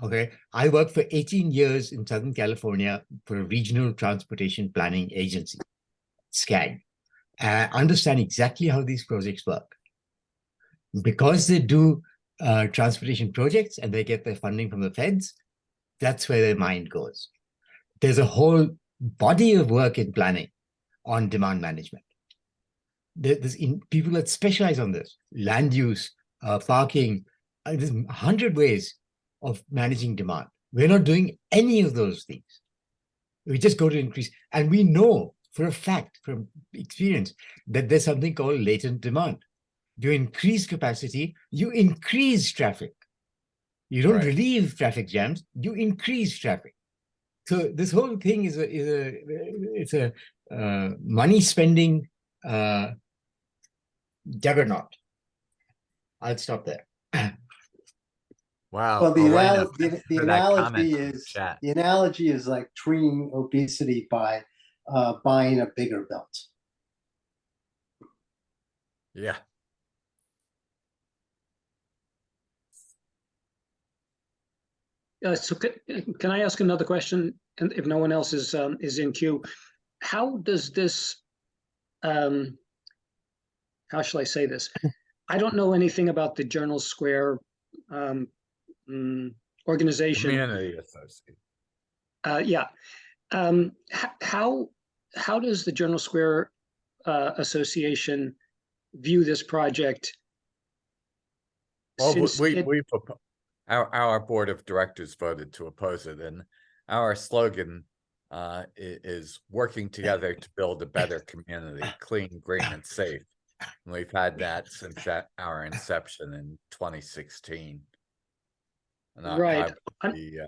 Speaker 3: Okay. I worked for 18 years in Southern California for a regional transportation planning agency, SCAG. I understand exactly how these projects work. Because they do transportation projects and they get their funding from the feds, that's where their mind goes. There's a whole body of work in planning on demand management. There's people that specialize on this, land use, parking. There's 100 ways of managing demand. We're not doing any of those things. We just go to increase. And we know for a fact from experience that there's something called latent demand. You increase capacity, you increase traffic. You don't relieve traffic jams, you increase traffic. So this whole thing is a money spending juggernaut. I'll stop there.
Speaker 5: Wow.
Speaker 7: Well, the
Speaker 5: Elena,
Speaker 7: analogy is like treating obesity by buying a bigger belt.
Speaker 5: Yeah.
Speaker 8: So can I ask another question? And if no one else is in queue, how does this? How shall I say this? I don't know anything about the Journal Square organization.
Speaker 5: Community association.
Speaker 8: Yeah. How does the Journal Square Association view this project?
Speaker 5: Well, our board of directors voted to oppose it, and our slogan is working together to build a better community, clean, green, and safe. And we've had that since our inception in 2016. And I was the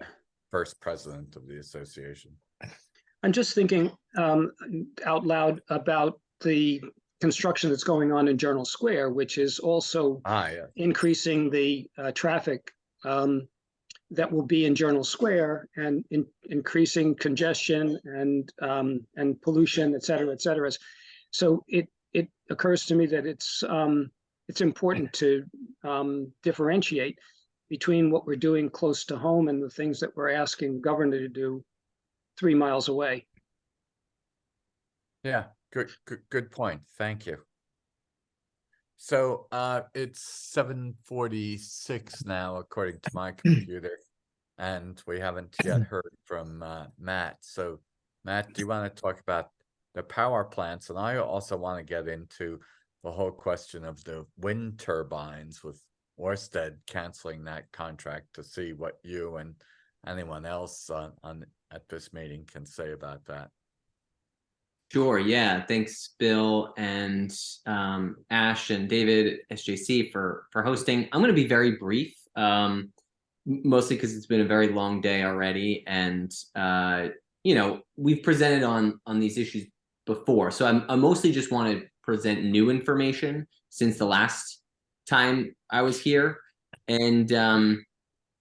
Speaker 5: first president of the association.
Speaker 8: I'm just thinking out loud about the construction that's going on in Journal Square, which is also
Speaker 5: Yeah.
Speaker 8: increasing the traffic that will be in Journal Square and increasing congestion and pollution, et cetera, et cetera. So it occurs to me that it's important to differentiate between what we're doing close to home and the things that we're asking the governor to do 3 miles away.
Speaker 5: Yeah, good point. Thank you. So it's 7:46 now, according to my computer, and we haven't yet heard from Matt. So Matt, do you want to talk about the power plants? And I also want to get into the whole question of the wind turbines, with Ørsted canceling that contract, to see what you and anyone else at this meeting can say about that.
Speaker 9: Sure. Yeah. Thanks, Bill and Ash and David, SJC, for hosting. I'm going to be very brief, mostly because it's been a very long day already, and we've presented on these issues before. So I mostly just want to present new information since the last time I was here, and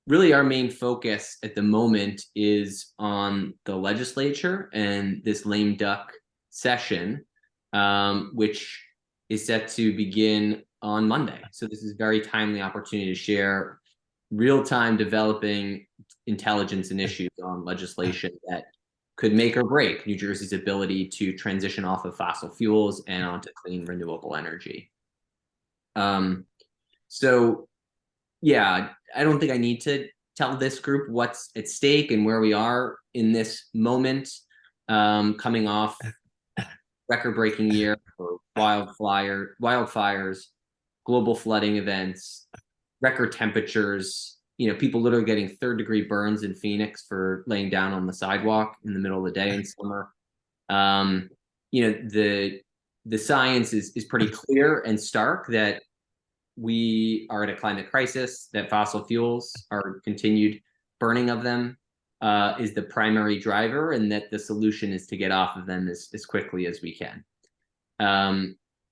Speaker 9: really our main focus at the moment is on the legislature and this lame duck session, which is set to begin on Monday. So this is a very timely opportunity to share real-time developing intelligence and issues on legislation that could make or break New Jersey's ability to transition off of fossil fuels and onto clean renewable energy. So yeah, I don't think I need to tell this group what's at stake and where we are in this moment, coming off record-breaking year for wildfires, global flooding events, record temperatures, people literally getting third-degree burns in Phoenix for laying down on the sidewalk in the middle of the day in summer. The science is pretty clear and stark that we are at a climate crisis, that fossil fuels, our continued burning of them, is the primary driver, and that the solution is to get off of them as quickly as we can.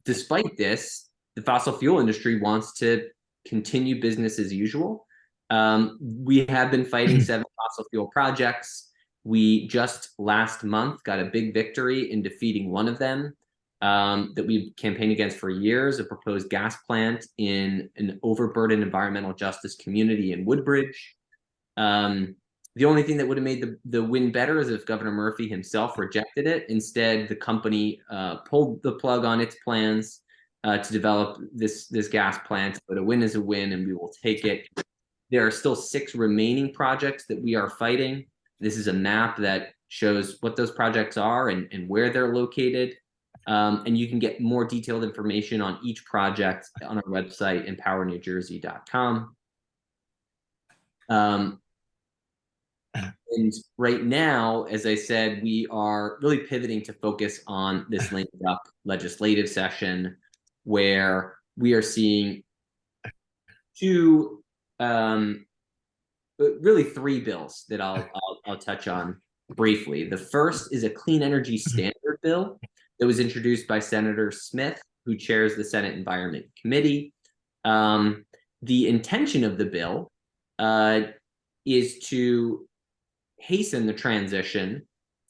Speaker 9: Despite this, the fossil fuel industry wants to continue business as usual. We have been fighting 7 fossil fuel projects. We just last month got a big victory in defeating one of them that we've campaigned against for years, a proposed gas plant in an overburdened environmental justice community in Woodbridge. The only thing that would have made the win better is if Governor Murphy himself rejected it. Instead, the company pulled the plug on its plans to develop this gas plant. But a win is a win, and we will take it. There are still 6 remaining projects that we are fighting. This is a map that shows what those projects are and where they're located. And you can get more detailed information on each project on our website, empowernewjersey.com. And right now, as I said, we are really pivoting to focus on this lame duck legislative session, where we are seeing 2, really 3 bills that I'll touch on briefly. The first is a clean energy standard bill that was introduced by Senator Smith, who chairs the Senate Environment Committee. The intention of the bill is to hasten the transition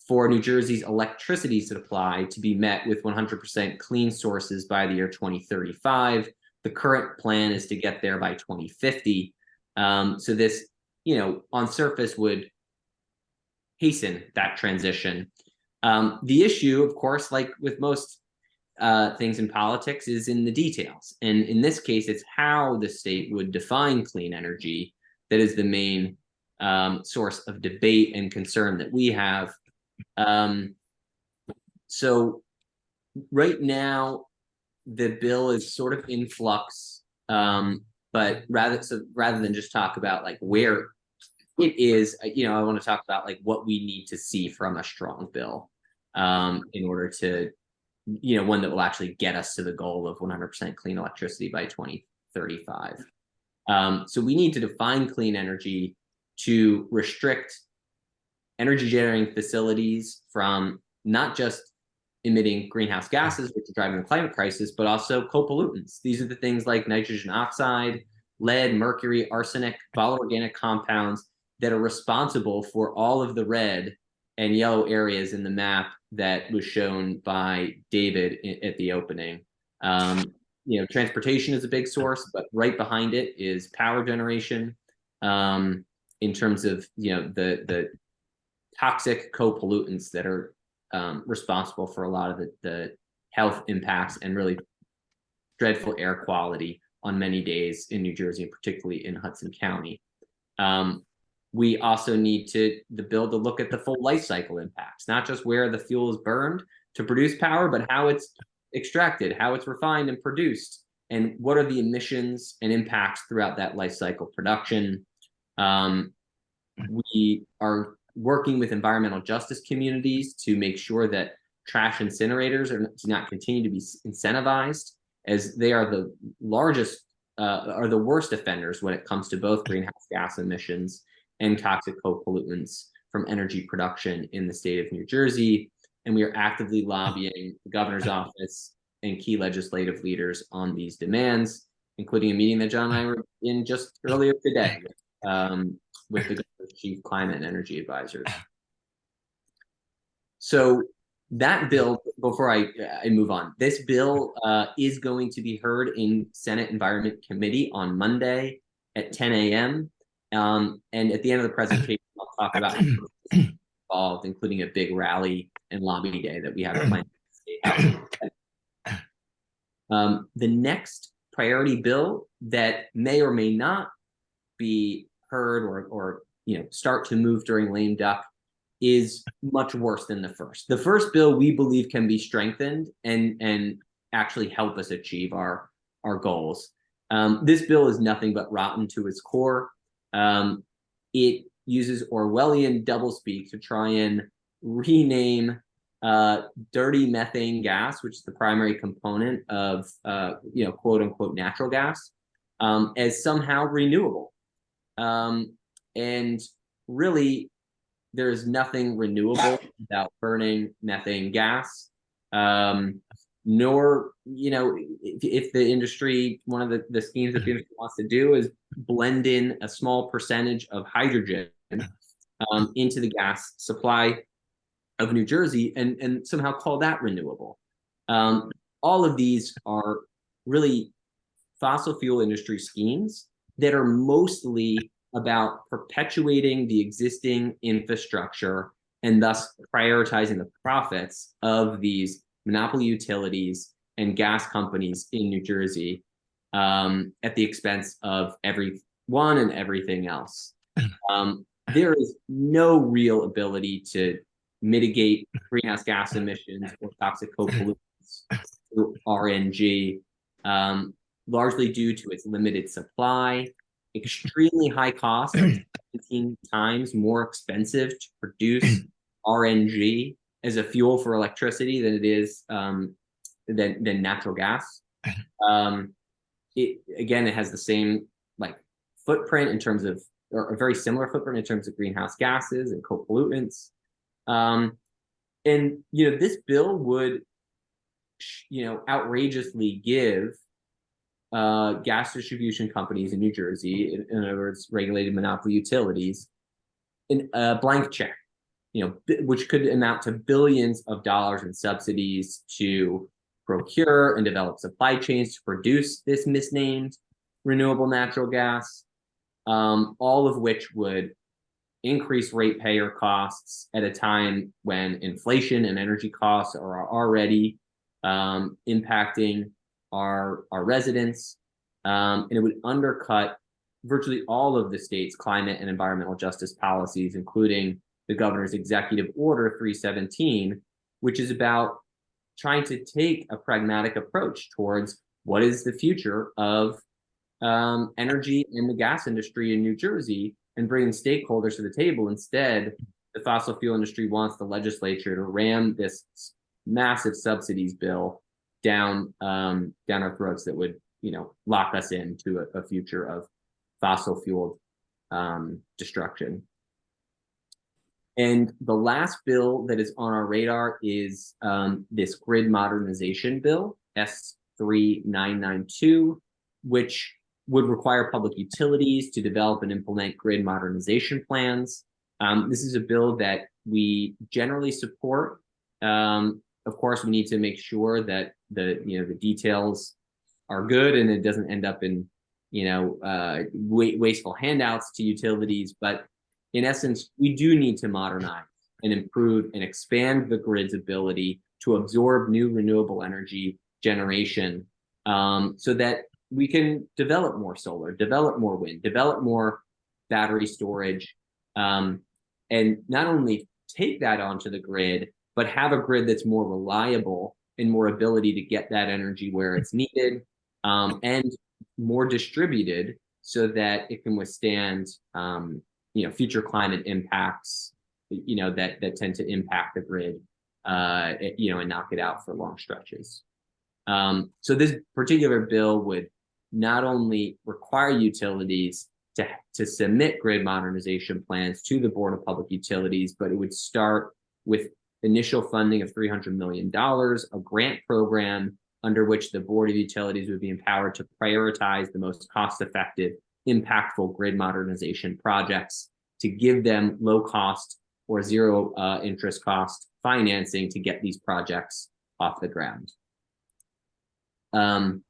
Speaker 9: for New Jersey's electricity supply to be met with 100% clean sources by the year 2035. The current plan is to get there by 2050. So this, on surface would hasten that transition. The issue, of course, like with most things in politics, is in the details. And in this case, it's how the state would define clean energy that is the main source of debate and concern that we have. So right now, the bill is sort of in flux, but rather than just talk about like where it is, I want to talk about like what we need to see from a strong bill in order to, one that will actually get us to the goal of 100% clean electricity by 2035. So we need to define clean energy to restrict energy generating facilities from not just emitting greenhouse gases, which are driving the climate crisis, but also co-pollutants. These are the things like nitrogen oxide, lead, mercury, arsenic, volatile organic compounds that are responsible for all of the red and yellow areas in the map that was shown by David at the opening. Transportation is a big source, but right behind it is power generation. In terms of the toxic co-pollutants that are responsible for a lot of the health impacts and really dreadful air quality on many days in New Jersey, and particularly in Hudson County. We also need the bill to look at the full life cycle impacts, not just where the fuel is burned to produce power, but how it's extracted, how it's refined and produced, and what are the emissions and impacts throughout that life cycle production. We are working with environmental justice communities to make sure that trash incinerators do not continue to be incentivized, as they are the largest are the worst offenders when it comes to both greenhouse gas emissions and toxic co-pollutants from energy production in the state of New Jersey. And we are actively lobbying the governor's office and key legislative leaders on these demands, including a meeting that John and I were in just earlier today with the governor's chief climate and energy advisors. So that bill, before I move on, this bill is going to be heard in Senate Environment Committee on Monday at 10 a.m. And at the end of the presentation, I'll talk about involved, including a big rally and lobby day that we have planned. The next priority bill that may or may not be heard or start to move during lame duck is much worse than the first. The first bill we believe can be strengthened and actually help us achieve our goals. This bill is nothing but rotten to its core. It uses Orwellian doublespeak to try and rename dirty methane gas, which is the primary component of quote unquote natural gas, as somehow renewable. And really, there is nothing renewable without burning methane gas. Nor, if the industry, one of the schemes that the industry wants to do is blend in a small percentage of hydrogen into the gas supply of New Jersey and somehow call that renewable. All of these are really fossil fuel industry schemes that are mostly about perpetuating the existing infrastructure and thus prioritizing the profits of these monopoly utilities and gas companies in New Jersey at the expense of everyone and everything else. There is no real ability to mitigate greenhouse gas emissions or toxic co-pollutants through RNG, largely due to its limited supply, extremely high cost, 17 times more expensive to produce RNG as a fuel for electricity than it is than natural gas. It has the same footprint in terms of, or a very similar footprint in terms of greenhouse gases and co-pollutants. This bill would outrageously give gas distribution companies in New Jersey, in other words, regulated monopoly utilities, a blank check, which could amount to billions of dollars in subsidies to procure and develop supply chains to produce this misnamed renewable natural gas, all of which would increase ratepayer costs at a time when inflation and energy costs are already impacting our residents, and it would undercut virtually all of the state's climate and environmental justice policies, including the governor's executive order 317, which is about trying to take a pragmatic approach towards what is the future of energy in the gas industry in New Jersey and bringing stakeholders to the table. Instead, the fossil fuel industry wants the legislature to ram this massive subsidies bill down our throats that would lock us into a future of fossil fuel destruction. And the last bill that is on our radar is this grid modernization bill, S3992, which would require public utilities to develop and implement grid modernization plans. This is a bill that we generally support. Of course, we need to make sure that the details are good and it doesn't end up in wasteful handouts to utilities. But in essence, we do need to modernize and improve and expand the grid's ability to absorb new renewable energy generation, so that we can develop more solar, develop more wind, develop more battery storage, and not only take that onto the grid, but have a grid that's more reliable and more ability to get that energy where it's needed, and more distributed so that it can withstand future climate impacts that tend to impact the grid, and knock it out for long stretches. So this particular bill would not only require utilities to submit grid modernization plans to the Board of Public Utilities, but it would start with initial funding of $300 million, a grant program under which the Board of Utilities would be empowered to prioritize the most cost-effective, impactful grid modernization projects, to give them low cost or zero interest cost financing to get these projects off the ground.
Speaker 5: I'm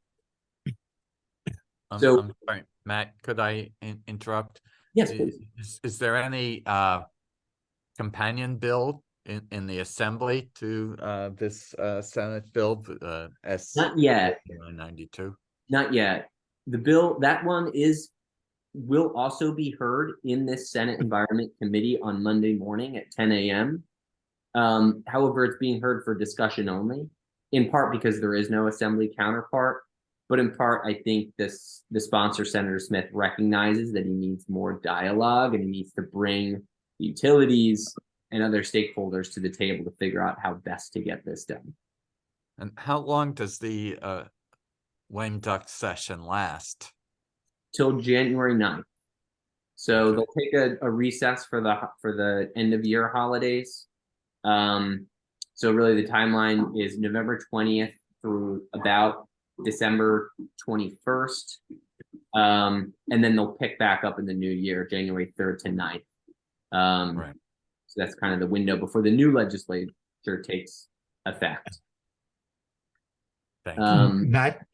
Speaker 5: sorry, Matt, could I interrupt?
Speaker 9: Yes, please.
Speaker 5: Is there any companion bill in the assembly to this Senate bill, S?
Speaker 9: Not yet.
Speaker 5: 92? Not
Speaker 9: yet. The bill, that one will also be heard in this Senate Environment Committee on Monday morning at 10 a.m. However, it's being heard for discussion only, in part because there is no assembly counterpart, but in part, I think the sponsor, Senator Smith, recognizes that he needs more dialogue and he needs to bring utilities and other stakeholders to the table to figure out how best to get this done.
Speaker 5: And how long does the lame duck session last?
Speaker 9: Till January 9th. So they'll take a recess for the end of year holidays. So really the timeline is November 20th through about December 21st. And then they'll pick back up in the new year, January 3rd to 9th. Right. So that's kind of the window before the new legislature takes effect.
Speaker 5: Thank you.
Speaker 3: Matt?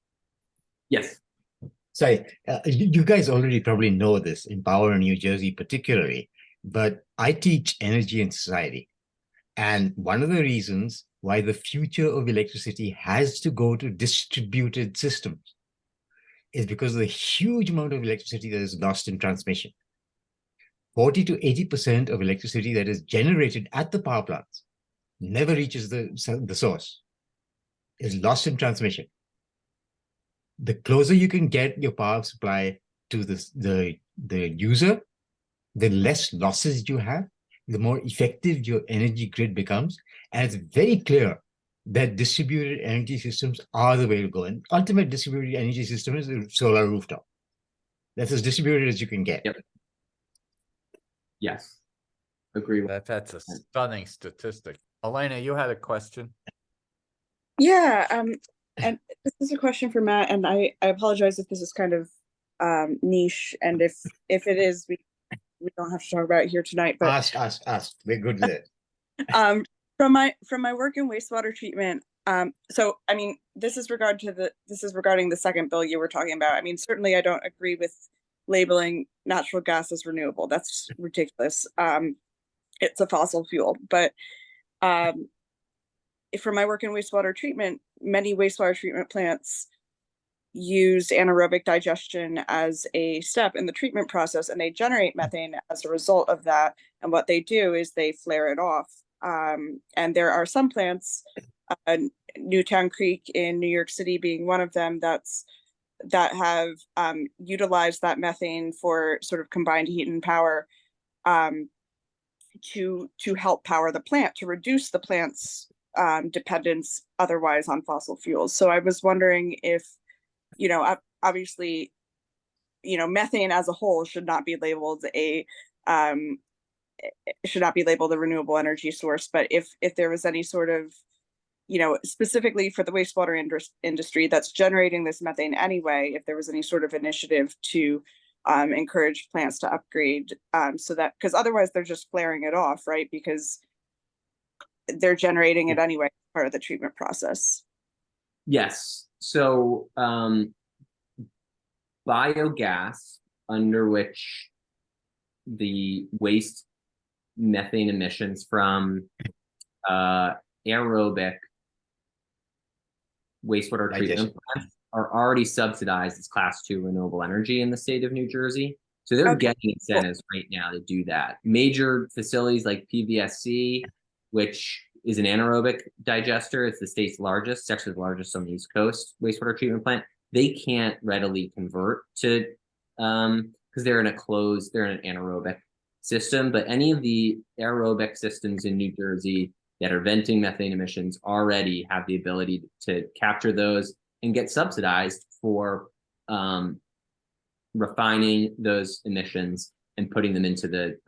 Speaker 9: Yes.
Speaker 3: Sorry, you guys already probably know this in Power New Jersey particularly, but I teach energy and society. And one of the reasons why the future of electricity has to go to distributed systems is because of the huge amount of electricity that is lost in transmission. 40 to 80% of electricity that is generated at the power plants never reaches the source, is lost in transmission. The closer you can get your power supply to the user, the less losses you have, the more effective your energy grid becomes. And it's very clear that distributed energy systems are the way to go. And ultimate distributed energy system is a solar rooftop. That's as distributed as you can get.
Speaker 9: Yep. Yes. Agree with
Speaker 5: that's a stunning statistic. Elena, you had a question?
Speaker 10: Yeah, and this is a question for Matt, and I apologize if this is kind of niche, and if it is, we don't have to talk about it here tonight. But
Speaker 3: ask. We're good with it.
Speaker 10: From my work in wastewater treatment, so I mean, this is regarding the second bill you were talking about. I mean, certainly I don't agree with labeling natural gas as renewable. That's ridiculous. It's a fossil fuel. But from my work in wastewater treatment, many wastewater treatment plants use anaerobic digestion as a step in the treatment process, and they generate methane as a result of that. And what they do is they flare it off. And there are some plants, Newtown Creek in New York City being one of them, that have utilized that methane for sort of combined heat and power to help power the plant, to reduce the plant's dependence otherwise on fossil fuels. So I was wondering if, obviously, methane as a whole should not be labeled a it should not be labeled a renewable energy source, but if there was any sort of, specifically for the wastewater industry that's generating this methane anyway, if there was any sort of initiative to encourage plants to upgrade, so that, because otherwise they're just flaring it off, right? Because they're generating it anyway, part of the treatment process.
Speaker 9: Yes. So biogas, under which the waste methane emissions from aerobic wastewater treatment plants are already subsidized as class 2 renewable energy in the state of New Jersey. So they're getting incentives right now to do that. Major facilities like PVSC, which is an anaerobic digester, it's the state's largest, it's actually the largest on the East Coast wastewater treatment plant. They can't readily convert to, because they're in an anaerobic system, but any of the aerobic systems in New Jersey that are venting methane emissions already have the ability to capture those and get subsidized for refining those emissions and putting them into the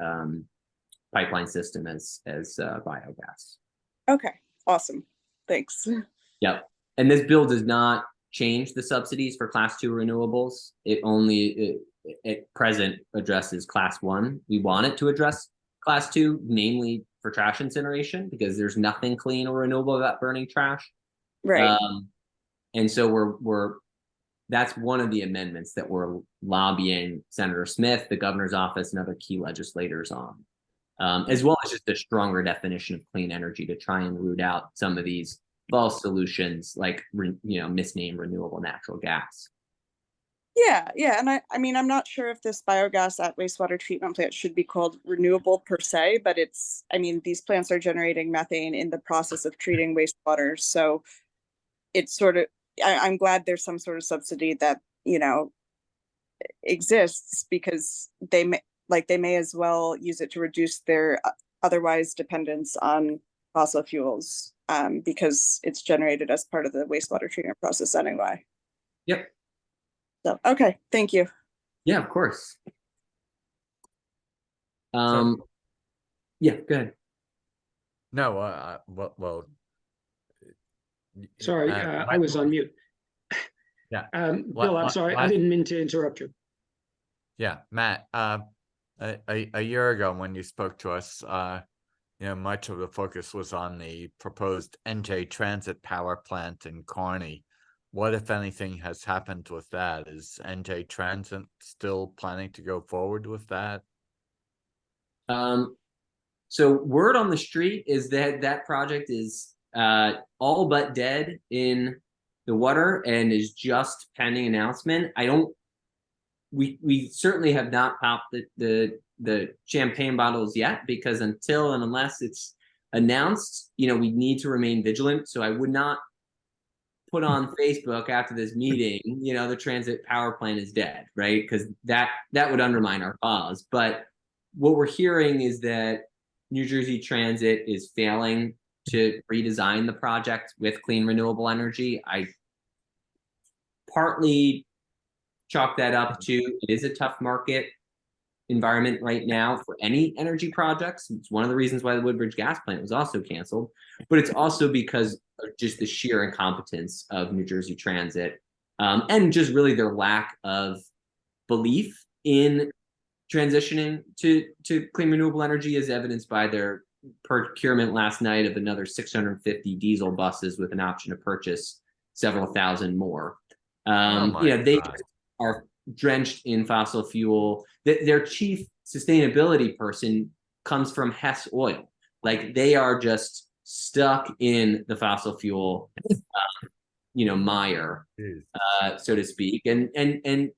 Speaker 9: pipeline system as biogas. Okay,
Speaker 10: awesome. Thanks.
Speaker 9: Yep. And this bill does not change the subsidies for class 2 renewables. It only at present addresses class 1. We want it to address class 2, namely for trash incineration, because there's nothing clean or renewable about burning trash.
Speaker 10: Right.
Speaker 9: And so that's one of the amendments that we're lobbying Senator Smith, the governor's office, and other key legislators on, as well as just a stronger definition of clean energy to try and root out some of these false solutions like, misnamed renewable natural gas.
Speaker 10: Yeah. And I mean, I'm not sure if this biogas at wastewater treatment plant should be called renewable per se, but these plants are generating methane in the process of treating wastewater. So it's sort of, I'm glad there's some sort of subsidy that, exists, because they may as well use it to reduce their otherwise dependence on fossil fuels, because it's generated as part of the wastewater treatment process anyway.
Speaker 9: Yep.
Speaker 10: So, okay, thank you.
Speaker 9: Yeah, of course. Yeah, go ahead.
Speaker 5: No, well.
Speaker 8: Sorry, I was on mute.
Speaker 5: Yeah.
Speaker 8: Bill, I'm sorry, I didn't mean to interrupt you.
Speaker 5: Yeah, Matt, a year ago when you spoke to us, much of the focus was on the proposed NJ Transit power plant in Kearney. What, if anything, has happened with that? Is NJ Transit still planning to go forward with that?
Speaker 9: So word on the street is that project is all but dead in the water and is just pending announcement. We certainly have not popped the champagne bottles yet, because until and unless it's announced, we need to remain vigilant. So I would not put on Facebook after this meeting, the transit power plant is dead, right? Because that would undermine our cause. But what we're hearing is that New Jersey Transit is failing to redesign the project with clean renewable energy. I partly chalk that up to it is a tough market environment right now for any energy projects. It's one of the reasons why the Woodbridge gas plant was also canceled, but it's also because of just the sheer incompetence of New Jersey Transit, and just really their lack of belief in transitioning to clean renewable energy, as evidenced by their procurement last night of another 650 diesel buses with an option to purchase several thousand more. They are drenched in fossil fuel. Their chief sustainability person comes from Hess Oil. Like, they are just stuck in the fossil fuel, mire, so to speak. And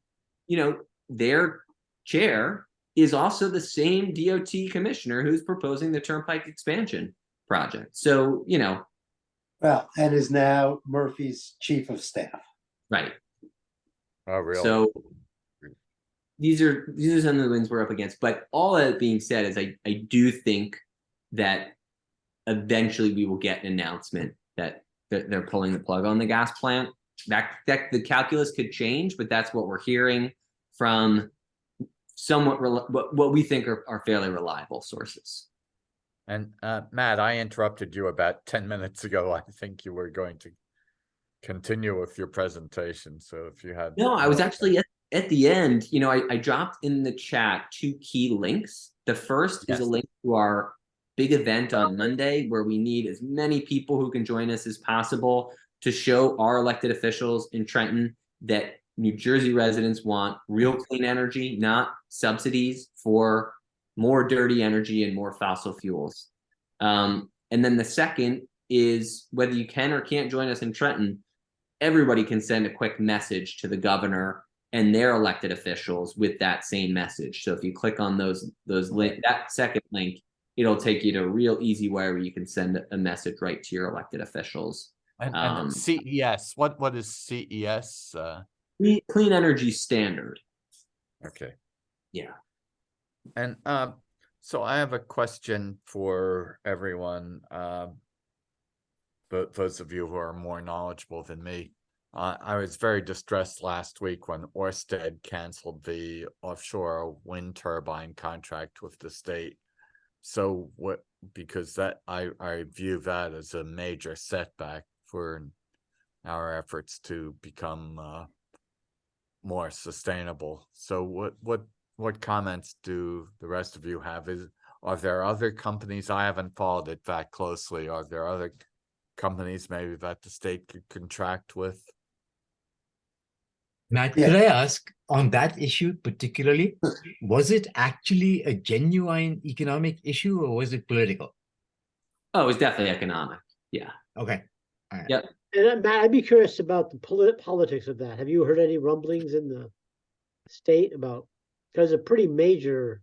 Speaker 9: their chair is also the same DOT commissioner who's proposing the Turnpike Expansion project. So,
Speaker 7: well, and is now Murphy's chief of staff.
Speaker 9: Right.
Speaker 5: Oh, really?
Speaker 9: So these are some of the wins we're up against. But all that being said is I do think that eventually we will get an announcement that they're pulling the plug on the gas plant. That the calculus could change, but that's what we're hearing from somewhat what we think are fairly reliable sources.
Speaker 5: And Matt, I interrupted you about 10 minutes ago. I think you were going to continue with your presentation. So if you had
Speaker 9: No, I was actually at the end. You know, I dropped in the chat 2 key links. The first is a link to our big event on Monday, where we need as many people who can join us as possible to show our elected officials in Trenton that New Jersey residents want real clean energy, not subsidies for more dirty energy and more fossil fuels. And then the second is, whether you can or can't join us in Trenton, everybody can send a quick message to the governor and their elected officials with that same message. So if you click on that second link, it'll take you to a real easy way where you can send a message right to your elected officials.
Speaker 5: And CES, what is CES?
Speaker 9: Clean Energy Standard.
Speaker 5: Okay.
Speaker 9: Yeah.
Speaker 5: And so I have a question for everyone, but those of you who are more knowledgeable than me. I was very distressed last week when Ørsted canceled the offshore wind turbine contract with the state. So because that I view that as a major setback for our efforts to become more sustainable. So what comments do the rest of you have? Are there other companies? I haven't followed it that closely. Are there other companies maybe that the state could contract with?
Speaker 3: Matt, could I ask on that issue particularly, was it actually a genuine economic issue or was it political?
Speaker 9: Oh, it was definitely economic. Yeah.
Speaker 3: Okay. All right.
Speaker 9: Yep.
Speaker 2: And Matt, I'd be curious about the politics of that. Have you heard any rumblings in the state about, because it's a pretty major.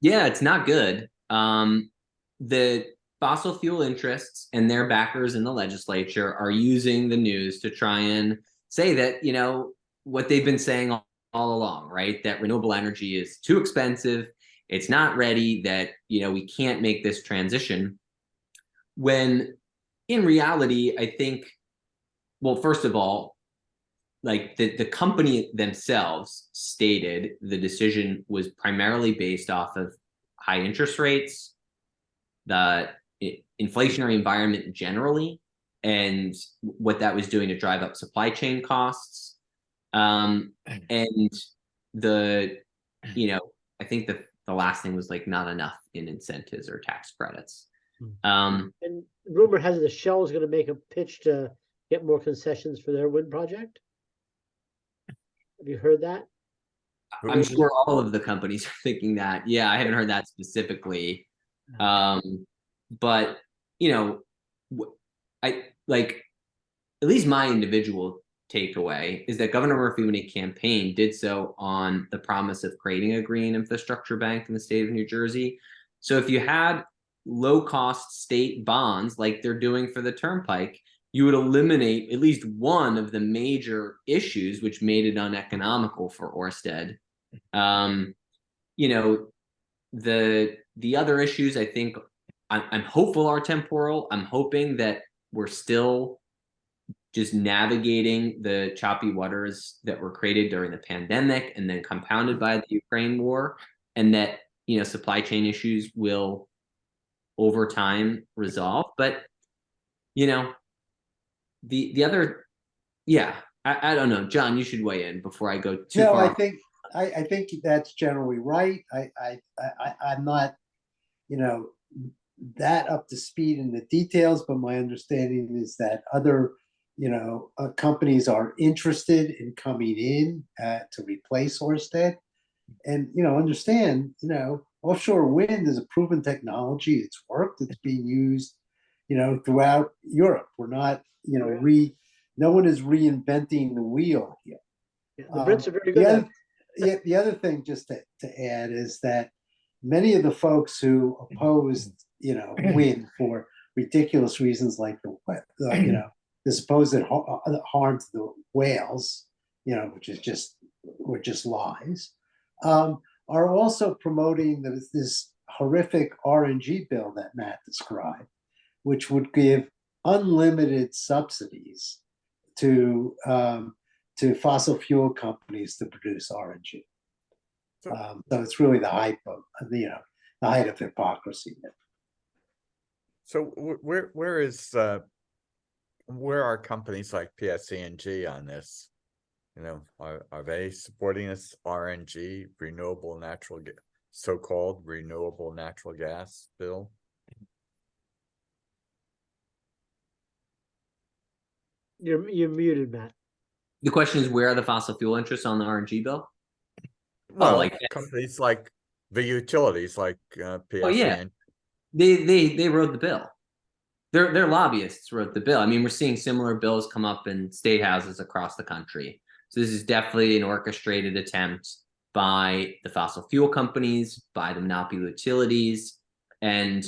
Speaker 9: Yeah, it's not good. The fossil fuel interests and their backers in the legislature are using the news to try and say that, you know, what they've been saying all along, right? That renewable energy is too expensive. It's not ready, that, you know, we can't make this transition. When in reality, I think, well, first of all, like the company themselves stated the decision was primarily based off of high interest rates, the inflationary environment generally, and what that was doing to drive up supply chain costs. And the, you know, I think the last thing was like not enough in incentives or tax credits.
Speaker 2: And rumor has it the Shell is going to make a pitch to get more concessions for their wind project. Have you heard that?
Speaker 9: I'm sure all of the companies are thinking that. Yeah, I haven't heard that specifically. But, you know, I like, at least my individual takeaway is that Governor Murphy, when he campaigned, did so on the promise of creating a green infrastructure bank in the state of New Jersey. So if you had low-cost state bonds like they're doing for the Turnpike, you would eliminate at least one of the major issues which made it uneconomical for Ørsted. You know, the other issues, I think, I'm hopeful are temporal. I'm hoping that we're still just navigating the choppy waters that were created during the pandemic and then compounded by the Ukraine war, and that, you know, supply chain issues will over time resolve. But, you know, the other, yeah, I don't know. John, you should weigh in before I go too far.
Speaker 7: I think that's generally right. I'm not, you know, that up to speed in the details, but my understanding is that other, you know, companies are interested in coming in to replace Ørsted. And, you know, understand, you know, offshore wind is a proven technology. It's worked. It's being used, you know, throughout Europe. We're not, you know, no one is reinventing the wheel here.
Speaker 2: Yeah, the Brits are very good.
Speaker 7: The other thing, just to add, is that many of the folks who opposed, you know, wind for ridiculous reasons like you know, the supposed harm to the whales, you know, were just lies, are also promoting this horrific RNG bill that Matt described, which would give unlimited subsidies to fossil fuel companies to produce RNG. So it's really the hype of, the height of hypocrisy.
Speaker 5: So where are companies like PSE&G on this? Are they supporting this RNG, so-called renewable natural gas bill?
Speaker 2: You're muted, Matt.
Speaker 9: The question is, where are the fossil fuel interests on the RNG bill?
Speaker 5: Well,
Speaker 9: like
Speaker 5: companies like the utilities, like PSE&G.
Speaker 9: Oh yeah, they wrote the bill. Their lobbyists wrote the bill. I mean, we're seeing similar bills come up in state houses across the country. So this is definitely an orchestrated attempt by the fossil fuel companies, by the monopoly utilities, and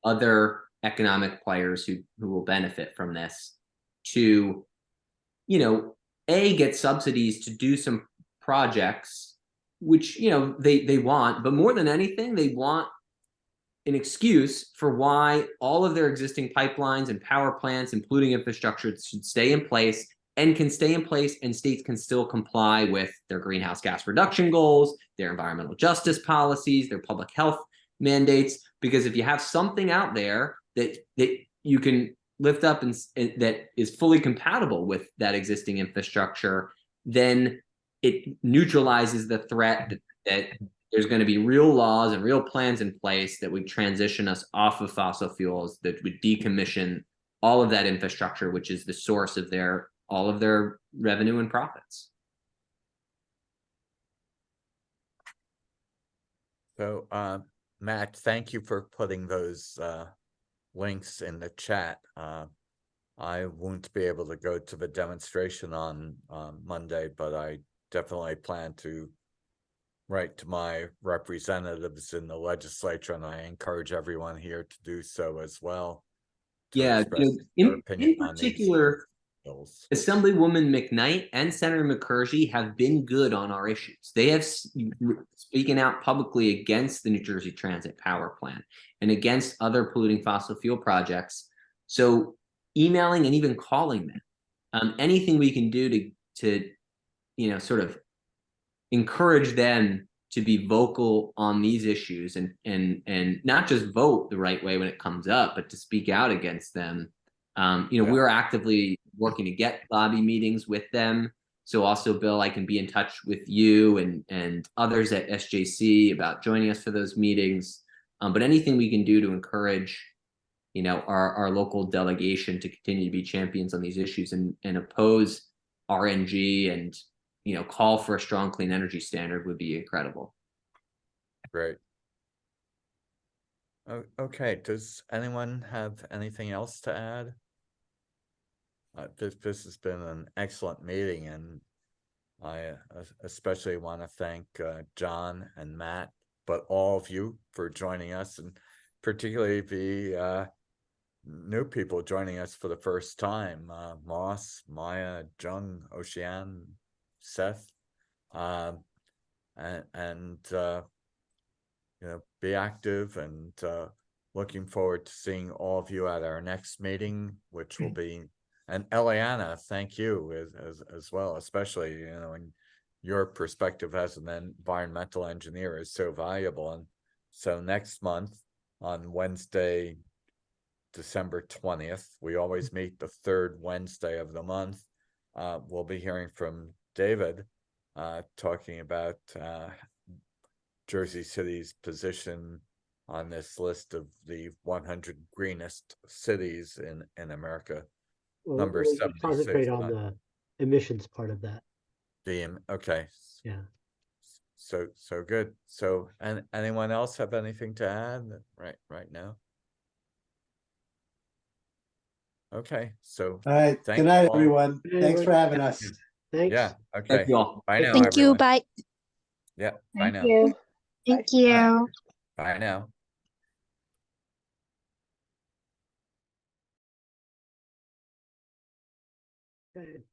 Speaker 9: other economic players who will benefit from this to, get subsidies to do some projects, which they want, but more than anything, they want an excuse for why all of their existing pipelines and power plants, including infrastructure, should stay in place and can stay in place, and states can still comply with their greenhouse gas reduction goals, their environmental justice policies, their public health mandates. Because if you have something out there that you can lift up and that is fully compatible with that existing infrastructure, then it neutralizes the threat that there's going to be real laws and real plans in place that would transition us off of fossil fuels, that would decommission all of that infrastructure, which is the source of all of their revenue and profits.
Speaker 5: So, Matt, thank you for putting those links in the chat. I won't be able to go to the demonstration on Monday, but I definitely plan to write to my representatives in the legislature, and I encourage everyone here to do so as well.
Speaker 9: Yeah, in particular, Assemblywoman McKnight and Senator McCurgy have been good on our issues. They have speaking out publicly against the New Jersey Transit Power Plant and against other polluting fossil fuel projects. So emailing and even calling them, anything we can do to sort of encourage them to be vocal on these issues and not just vote the right way when it comes up, but to speak out against them. We're actively working to get lobby meetings with them. So also, Bill, I can be in touch with you and others at SJC about joining us for those meetings. But anything we can do to encourage, our local delegation to continue to be champions on these issues and oppose RNG and call for a strong clean energy standard would be incredible.
Speaker 5: Great. Okay, does anyone have anything else to add? This has been an excellent meeting, and I especially want to thank John and Matt, but all of you for joining us, and particularly the new people joining us for the first time, Moss, Maya, Jung, Ocean, Seth, be active, and looking forward to seeing all of you at our next meeting, which will be, and Eliana, thank you as well, especially, in your perspective as an environmental engineer is so valuable. And so next month on Wednesday, December 20th, we always meet the third Wednesday of the month. We'll be hearing from David talking about Jersey City's position on this list of the 100 greenest cities in America.
Speaker 2: Well,
Speaker 5: Number
Speaker 2: we'll
Speaker 5: 76.
Speaker 2: concentrate on the emissions part of that.
Speaker 5: Okay.
Speaker 2: Yeah.
Speaker 5: So good. So, and anyone else have anything to add right now? Okay. So
Speaker 7: all right. Good night, everyone. Thanks for having us.
Speaker 2: Thanks.
Speaker 5: Yeah. Okay.
Speaker 9: Thank you all.
Speaker 5: Bye now.
Speaker 11: Thank
Speaker 5: everyone.
Speaker 11: you. Bye.
Speaker 5: Yeah. Bye
Speaker 12: Thank
Speaker 5: now.
Speaker 12: you.
Speaker 6: Thank you.
Speaker 5: Bye now.
Speaker 2: Okay.